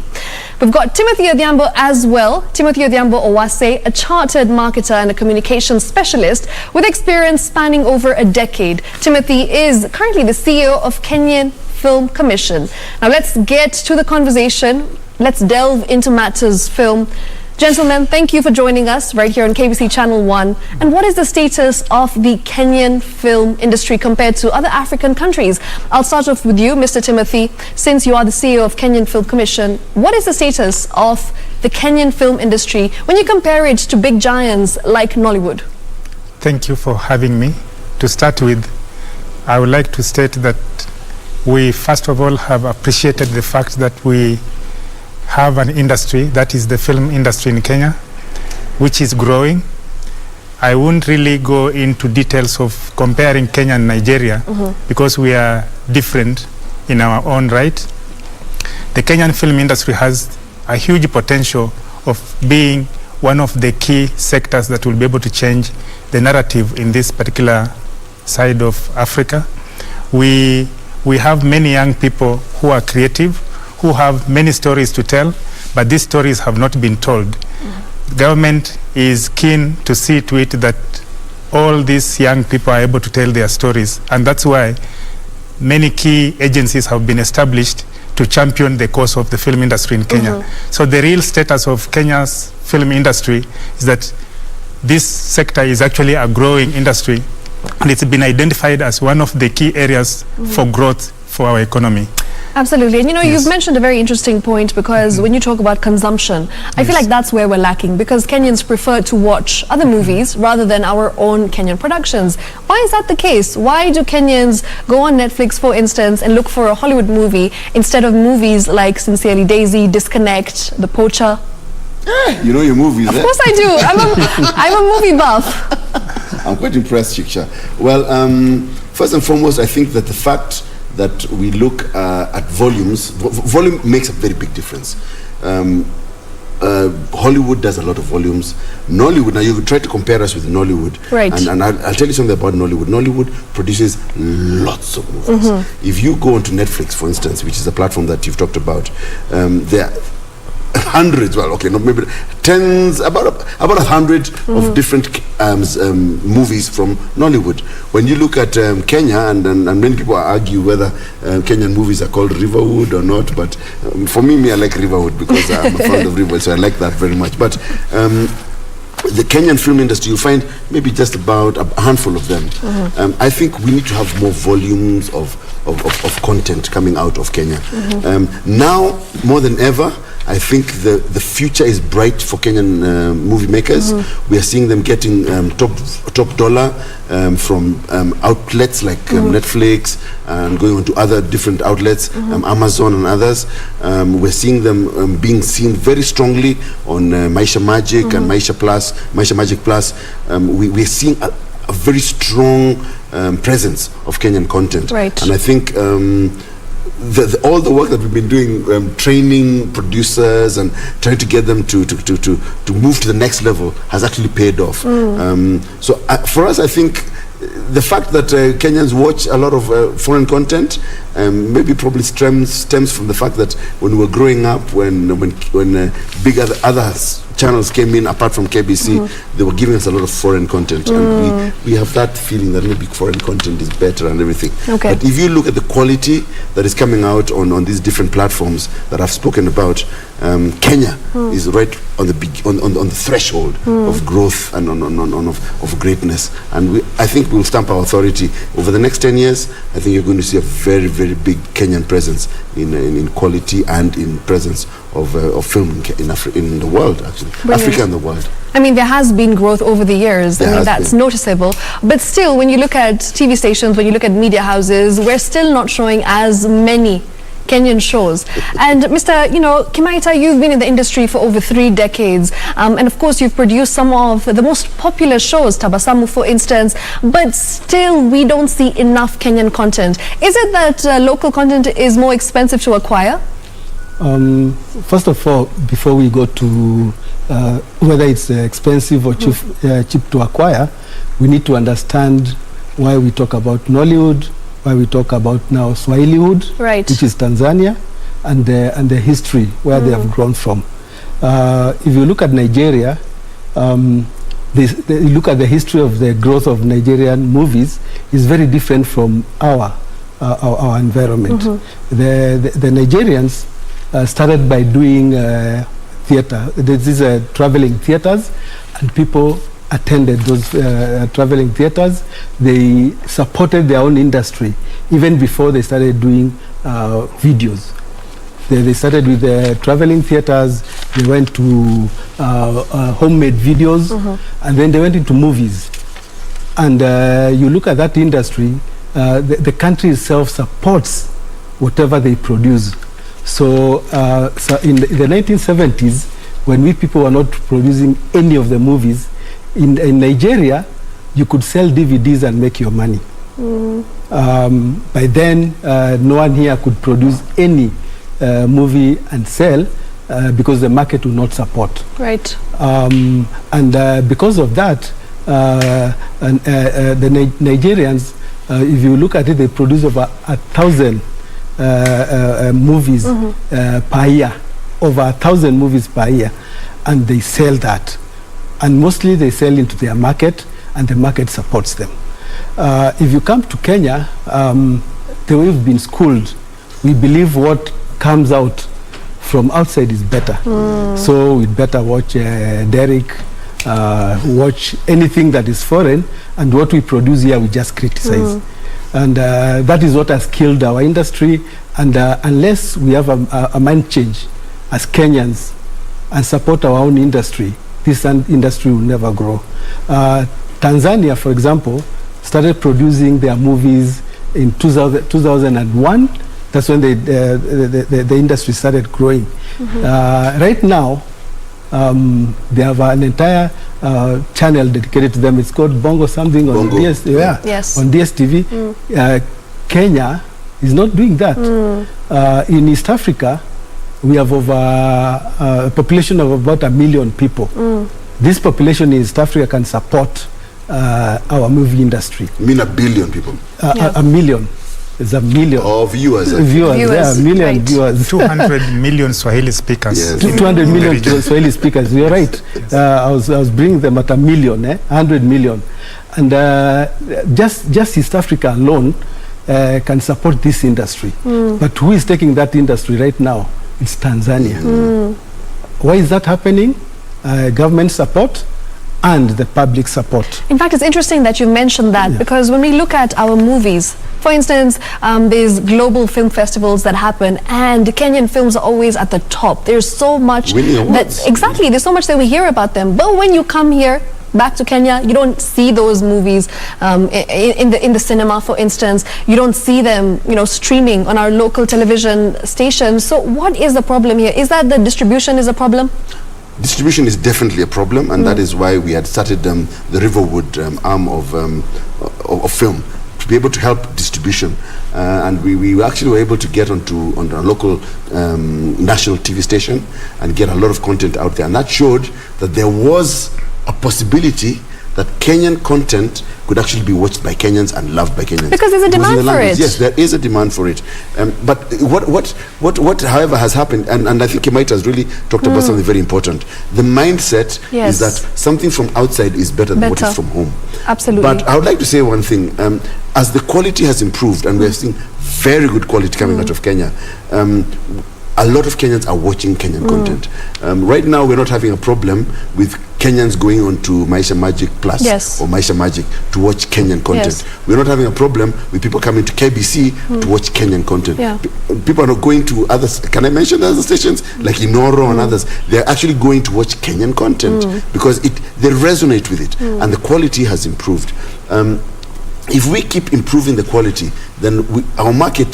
We've got Timothy Odhiambo as well. Timothy Odhiambo Owase, a chartered marketer and a communications specialist with experience spanning over a decade. Timothy is currently the CEO of Kenyan Film Commission. Now let's get to the conversation. Let's delve into matters film. Gentlemen, thank you for joining us right here on KBC Channel 1. And what is the status of the Kenyan film industry compared to other African countries? I'll start off with you, Mr. Timothy. Since you are the CEO of Kenyan Film Commission, what is the status of the Kenyan film industry when you compare it to big giants like Nollywood? Thank you for having me. To start with, I would like to state that we first of all have appreciated the fact that we have an industry, that is the film industry in Kenya, which is growing. I won't really go into details of comparing Kenya and Nigeria because we are different in our own right. The Kenyan film industry has a huge potential of being one of the key sectors that will be able to change the narrative in this particular side of Africa. We have many young people who are creative, who have many stories to tell, but these stories have not been told. The government is keen to see to it that all these young people are able to tell their stories, and that's why many key agencies have been established to champion the cause of the film industry in Kenya. So the real status of Kenya's film industry is that this sector is actually a growing industry, and it's been identified as one of the key areas for growth for our economy. Absolutely. And you know, you've mentioned a very interesting point, because when you talk about consumption, I feel like that's where we're lacking, because Kenyans prefer to watch other movies rather than our own Kenyan productions. Why is that the case? Why do Kenyans go on Netflix, for instance, and look for a Hollywood movie instead of movies like Sincerely Daisy, Disconnect, The Poacher? You know your movies, Of course I do. I'm a movie buff. I'm quite impressed, Shiksha. Well, first and foremost, I think that the fact that we look at volumes, volume makes a very big difference. Hollywood does a lot of volumes. Nollywood, now you try to compare us with Nollywood. Right. And I'll tell you something about Nollywood. Nollywood produces lots of movies. If you go onto Netflix, for instance, which is a platform that you've talked about, there are hundreds, well, okay, no, maybe tens, about 100 of different movies from Nollywood. When you look at Kenya, and many people argue whether Kenyan movies are called Riverwood or not, but for me, I like Riverwood because I'm a fan of Riverwood, so I like that very much. But the Kenyan film industry, you'll find maybe just about a handful of them. I think we need to have more volumes of content coming out of Kenya. Now, more than ever, I think the future is bright for Kenyan movie makers. We are seeing them getting top dollar from outlets like Netflix and going on to other different outlets, Amazon and others. We're seeing them being seen very strongly on Maisha Magic and Maisha Magic Plus. We're seeing a very strong presence of Kenyan content. Right. And I think all the work that we've been doing, training producers and trying to get them to move to the next level has actually paid off. So for us, I think the fact that Kenyans watch a lot of foreign content maybe probably stems from the fact that when we were growing up, when big other channels came in apart from KBC, they were giving us a lot of foreign content, and we have that feeling that maybe foreign content is better and everything. Okay. But if you look at the quality that is coming out on these different platforms that I've spoken about, Kenya is right on the threshold of growth and of greatness, and I think we'll stamp our authority over the next 10 years. I think you're going to see a very, very big Kenyan presence in quality and in presence of film in the world, actually. Brilliant. Africa and the world. I mean, there has been growth over the years. I mean, that's noticeable. But still, when you look at TV stations, when you look at media houses, we're still not showing as many Kenyan shows. And Mr. Kimaita, you've been in the industry for over 3 decades. And of course, you've produced some of the most popular shows, Tabasamu, for instance. But still, we don't see enough Kenyan content. Is it that local content is more expensive to acquire? First of all, before we go to whether it's expensive or cheap to acquire, we need to understand why we talk about Nollywood, why we talk about now Swahiliwood, which is Tanzania, and the history where they have grown from. If you look at Nigeria, you look at the history of the growth of Nigerian movies is very different from our environment. The Nigerians started by doing theater. These are traveling theaters, and people attended those traveling theaters. They supported their own industry even before they started doing videos. They started with the traveling theaters, they went to homemade videos, and then they went into movies. And you look at that industry, the country itself supports whatever they produce. So in the 1970s, when we people were not producing any of the movies, in Nigeria, you could sell DVDs and make your money. By then, no one here could produce any movie and sell because the market would not support. Right. And because of that, the Nigerians, if you look at it, they produce over 1,000 movies per year, over 1,000 movies per year, and they sell that. And mostly they sell into their market, and the market supports them. If you come to Kenya, the way we've been schooled, we believe what comes out from outside is better. So we'd better watch Derek, watch anything that is foreign, and what we produce here we just criticize. And that is what has killed our industry. And unless we have a mind change as Kenyans and support our own industry, this industry will never grow. Tanzania, for example, started producing their movies in 2001. That's when the industry started growing. Right now, they have an entire channel dedicated to them. It's called Bongo something on on DSTV. Kenya is not doing that. In East Africa, we have over a population of about 1 million people. This population in East Africa can support our movie industry. You mean 1 billion people? A million. It's 1 million. Viewers. Yeah, 1 million viewers. 200 million Swahili speakers. Yes. 200 million Swahili speakers. You're right. I was bringing them at 1 million, 100 million. And just East Africa alone can support this industry. But who is taking that industry right now? It's Tanzania. Why is that happening? Government support and the public support. In fact, it's interesting that you mentioned that, because when we look at our movies, for instance, there's global film festivals that happen, and Kenyan films are always at the top. There's so much there's so much that we hear about them. But when you come here back to Kenya, you don't see those movies in the cinema, for instance. You don't see them, streaming on our local television stations. So what is the problem here? Is that the distribution is a problem? Distribution is definitely a problem, and that is why we had started the RIVERWOOD arm of film, be able to help distribution. And we actually were able to get on a local national TV station and get a lot of content out there. And that showed that there was a possibility that Kenyan content could actually be watched by Kenyans and loved by Kenyans. Because there's a demand for it. Yes, there is a demand for it. But what however has happened, and I think Kimaita has really talked about something very important. The mindset is that something from outside is better than what is from home. Absolutely. But I would like to say one thing. As the quality has improved, and we're seeing very good quality coming out of Kenya, a lot of Kenyans are watching Kenyan content. Right now, we're not having a problem with Kenyans going on to Maisha Magic Plus or Maisha Magic to watch Kenyan content. We're not having a problem with people coming to KBC to watch Kenyan content. People are not going to others. Can I mention other stations like Inoro and others? They're actually going to watch Kenyan content because they resonate with it, and the quality has improved. If we keep improving the quality, then our market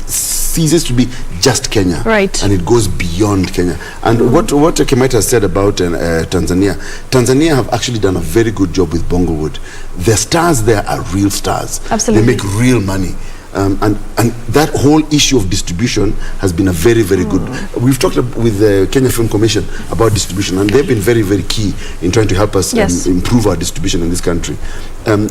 ceases to be just Kenya, and it goes beyond Kenya. And what Kimaita has said about Tanzania have actually done a very good job with Bongowood. The stars there are real stars. Absolutely. They make real money. And that whole issue of distribution has been a very, very good. We've talked with the Kenya Film Commission about distribution, and they've been very, very key in trying to help us improve our distribution in this country.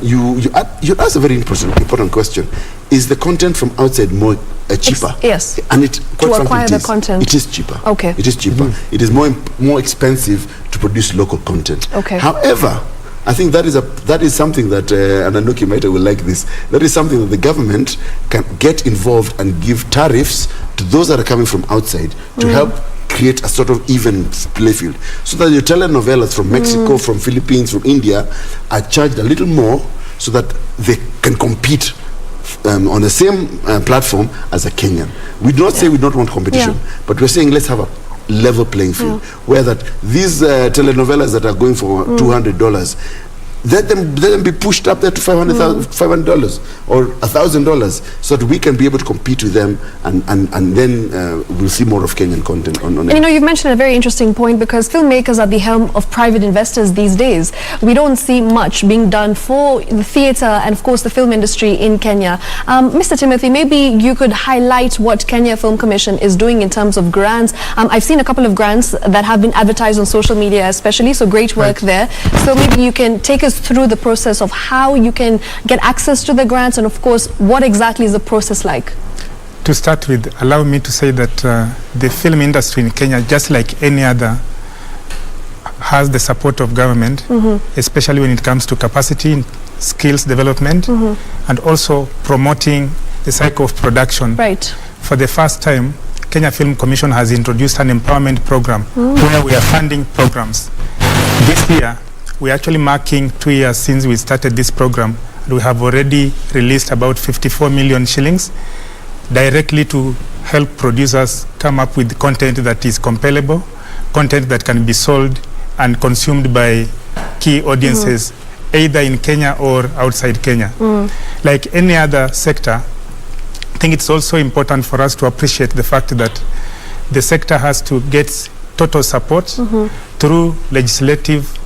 You asked a very important question. Is the content from outside more cheaper? Yes. And it quite to acquire the content. It is cheaper. Okay. It is cheaper. It is more expensive to produce local content. Okay. However, I think that is something that, and I know Kimaita will like this, that is something that the government can get involved and give tariffs to those that are coming from outside to help create a sort of even play field. So that your telenovelas from Mexico, from Philippines, from India are charged a little more so that they can compete on the same platform as a Kenyan. We do not say we don't want competition, but we're saying let's have a level playing field where that these telenovelas that are going for $200, let them be pushed up there to $500 or $1,000 so that we can be able to compete with them, and then we'll see more of Kenyan content on it. You know, you've mentioned a very interesting point, because filmmakers are the helm of private investors these days. We don't see much being done for the theatre and of course the film industry in Kenya. Mr. Timothy, maybe you could highlight what Kenya Film Commission is doing in terms of grants. I've seen a couple of grants that have been advertised on social media especially, so great work there. So maybe you can take us through the process of how you can get access to the grants, and of course what exactly is the process like? To start with, allow me to say that the film industry in Kenya, just like any other, has the support of government, especially when it comes to capacity, skills development, and also promoting the cycle of production. For the first time, Kenya Film Commission has introduced an empowerment program where we are funding programs. This year, we're actually marking 2 years since we started this program. We have already released about 54 million shillings directly to help producers come up with content that is compellable, content that can be sold and consumed by key audiences, either in Kenya or outside Kenya. Like any other sector, I think it's also important for us to appreciate the fact that the sector has to get total support through legislative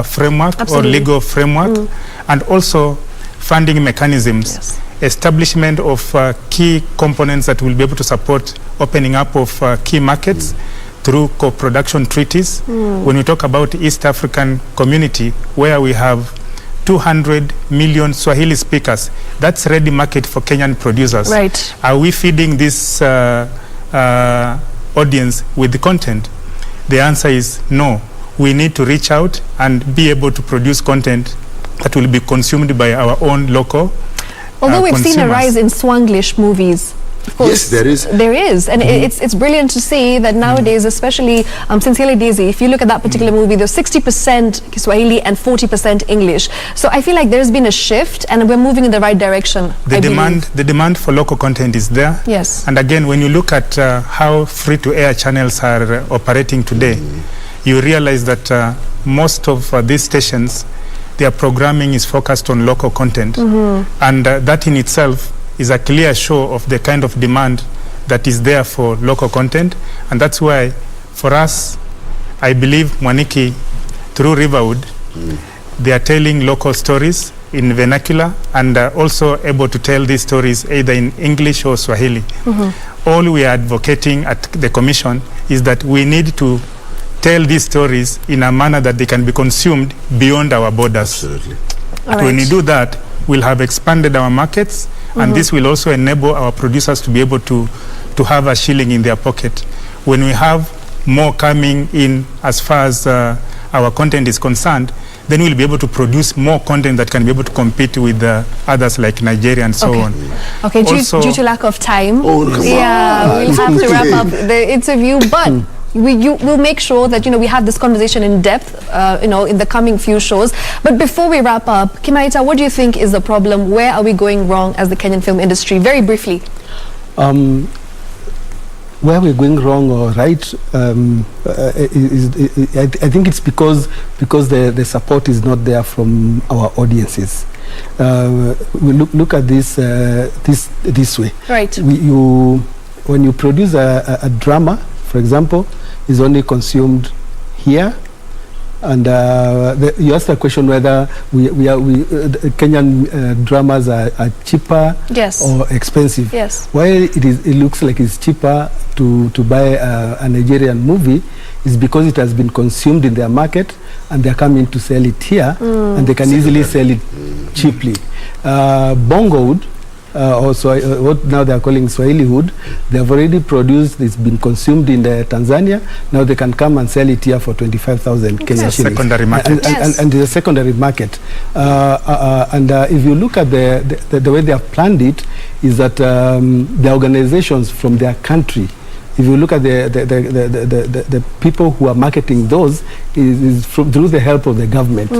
framework or legal framework, and also funding mechanisms, establishment of key components that will be able to support opening up of key markets through co-production treaties. When we talk about East African community, where we have 200 million Swahili speakers, that's ready market for Kenyan producers. Are we feeding this audience with the content? The answer is no. We need to reach out and be able to produce content that will be consumed by our own local Although we've seen a rise in Swanglish movies. Yes, there is. There is, and it's brilliant to see that nowadays, especially Sincerely Daisy, if you look at that particular movie, there's 60% Swahili and 40% English. So I feel like there's been a shift, and we're moving in the right direction. The demand for local content is there. Yes. And again, when you look at how free-to-air channels are operating today, you realize that most of these stations, their programming is focused on local content, and that in itself is a clear show of the kind of demand that is there for local content. And that's why, for us, I believe Mwaniki, through Riverwood, they are telling local stories, in vernacular and also able to tell these stories either in English or Swahili. All we are advocating at the Commission is that we need to tell these stories in a manner that they can be consumed beyond our borders. Absolutely. When we do that, we'll have expanded our markets, and this will also enable our producers to be able to have a shilling in their pocket. When we have more coming in as far as our content is concerned, then we'll be able to produce more content that can be able to compete with others like Nigeria and so on. Okay, due to lack of time, we'll have to wrap up the interview, but we'll make sure that we have this conversation in depth in the coming few shows. But before we wrap up, Kimaita, what do you think is the problem? Where are we going wrong as the Kenyan film industry? Very briefly. Where we're going wrong or right, I think it's because the support is not there from our audiences. We look at this this way. Right. When you produce a drama, for example, is only consumed here, and you asked a question whether Kenyan dramas are cheaper or expensive. Yes. Why it looks like it's cheaper to buy a Nigerian movie is because it has been consumed in their market and they're coming to sell it here, and they can easily sell it cheaply. Bongowood, also what now they are calling Swahiliwood, they have already produced, it's been consumed in Tanzania, now they can come and sell it here for 25,000 Kenya shillings. Secondary market. And it's a secondary market. If you look at the way they have planned it, is that the organizations from their country, if you look at the people who are marketing those, is through the help of the government.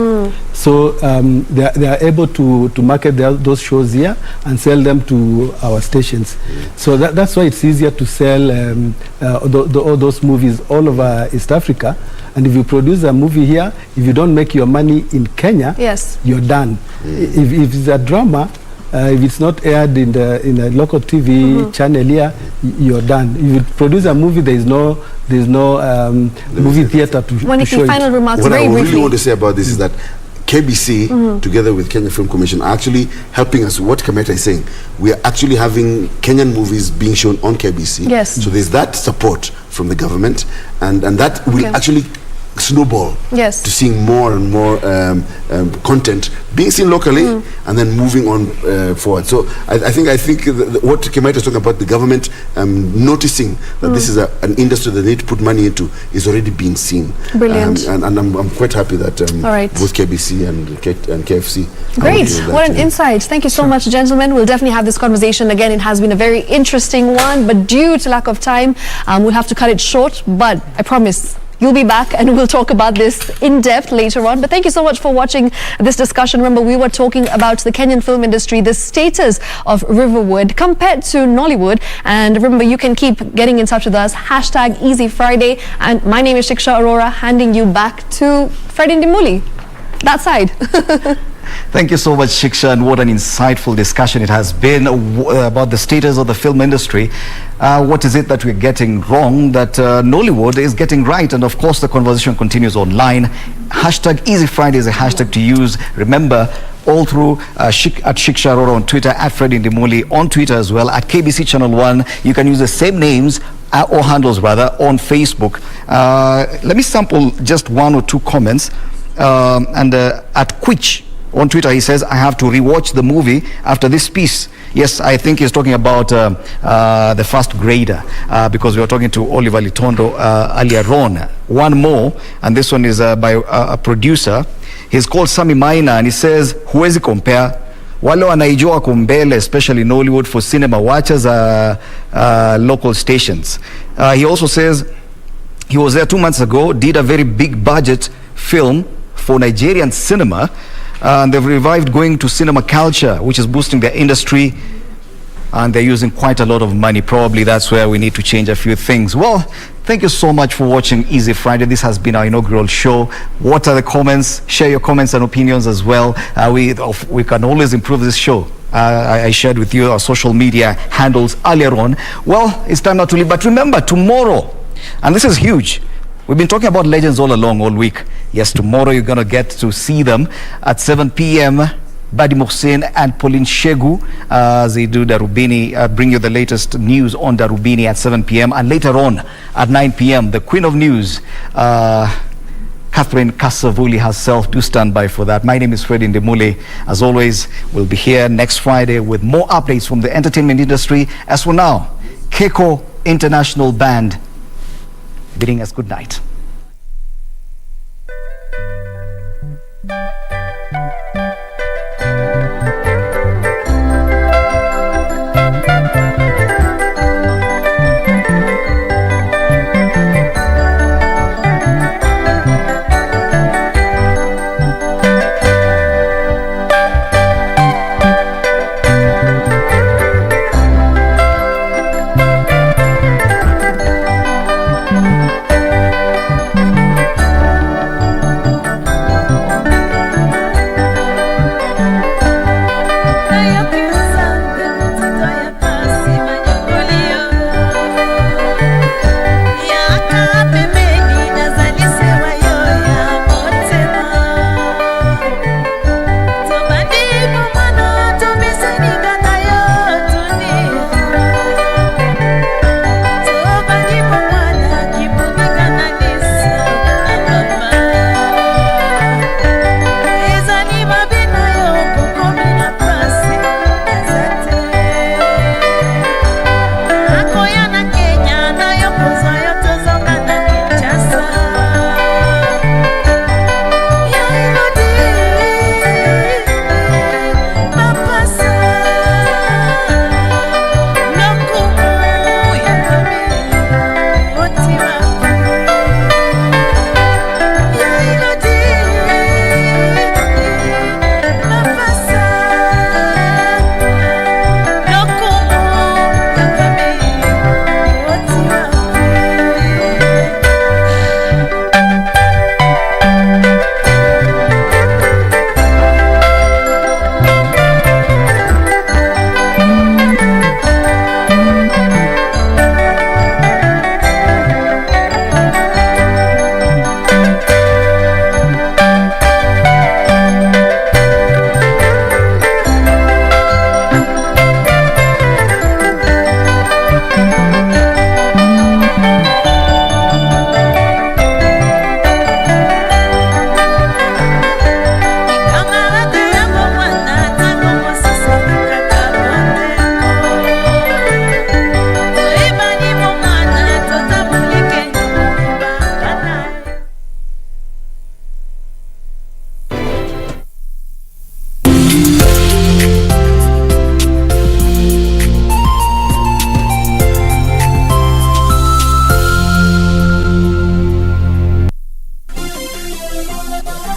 So they are able to market those shows here and sell them to our stations. So that's why it's easier to sell all those movies all over East Africa. And if you produce a movie here, if you don't make your money in Kenya, you're done. If it's a drama, if it's not aired in a local TV channel here, you're done. If you produce a movie, there's no movie theater to show final it. remarks, what very I briefly. really want to say about this is that KBC, together with Kenya Film Commission, are actually helping us. What Kameta is saying, we are actually having Kenyan movies being shown on KBC. Yes. So there's that support from the government, and that will actually snowball to seeing more and more content being seen locally and then moving on forward. So I think what Kimaita is talking about, the government noticing that this is an industry that they need to put money into, is already being seen. Brilliant. And I'm quite happy that both KBC and KFC. Great. What an insight. Thank you so much, gentlemen. We'll definitely have this conversation again. It has been a very interesting one, but due to lack of time, we'll have to cut it short. But I promise you'll be back and we'll talk about this in depth later on. But thank you so much for watching this discussion. Remember, we were talking about the Kenyan film industry, the status of Riverwood compared to Nollywood. And remember, you can keep getting in touch with us. #EasyFriday. And my name is Shiksha Arora, handing you back to Fred Indimuli. That side. Thank you so much, Shiksha, and what an insightful discussion it has been about the status of the film industry. What is it that we're getting wrong that Nollywood is getting right? And of course, the conversation continues online. #EasyFriday is a hashtag to use. Remember, all through at Shiksha Arora on Twitter, at Fred Indimuli on Twitter as well, at KBC Channel 1. You can use the same names or handles rather on Facebook. Let me sample just one or two comments. At Quich on Twitter, he says, I have to rewatch the movie after this piece. Yes, I think he's talking about the first grader, because we were talking to Oliver Litondo earlier on. One more, and this one is by a producer. He's called Sami Maina, and he says, huwezi compare wale wanaijua kumbele, especially Nollywood for cinema watchers, local stations. He also says he was there 2 months ago, did a very big budget film for Nigerian cinema. And they've revived going to cinema culture, which is boosting their industry, and they're using quite a lot of money. Probably that's where we need to change a few things. Well, thank you so much for watching Easy Friday. This has been our inaugural show. What are the comments? Share your comments and opinions as well. We can always improve this show. I shared with you our social media handles earlier on. Well, it's time now to leave, but remember, tomorrow, and this is huge, we've been talking about legends all along, all week. Yes, tomorrow you're going to get to see them at 7 p.m. Badi Mohsen and Pauline Shegu as they do Darubini, bring you the latest news on Darubini at 7 p.m. and later on at 9 p.m. the Queen of News, Catherine Kasavuli herself, do stand by for that. My name is Fred Indimuli. As always, we'll be here next Friday with more updates from the entertainment industry. As for now, Keko International Band bidding us good night.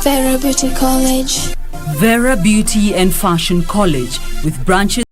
Vera Beauty College. Vera Beauty and Fashion College with branches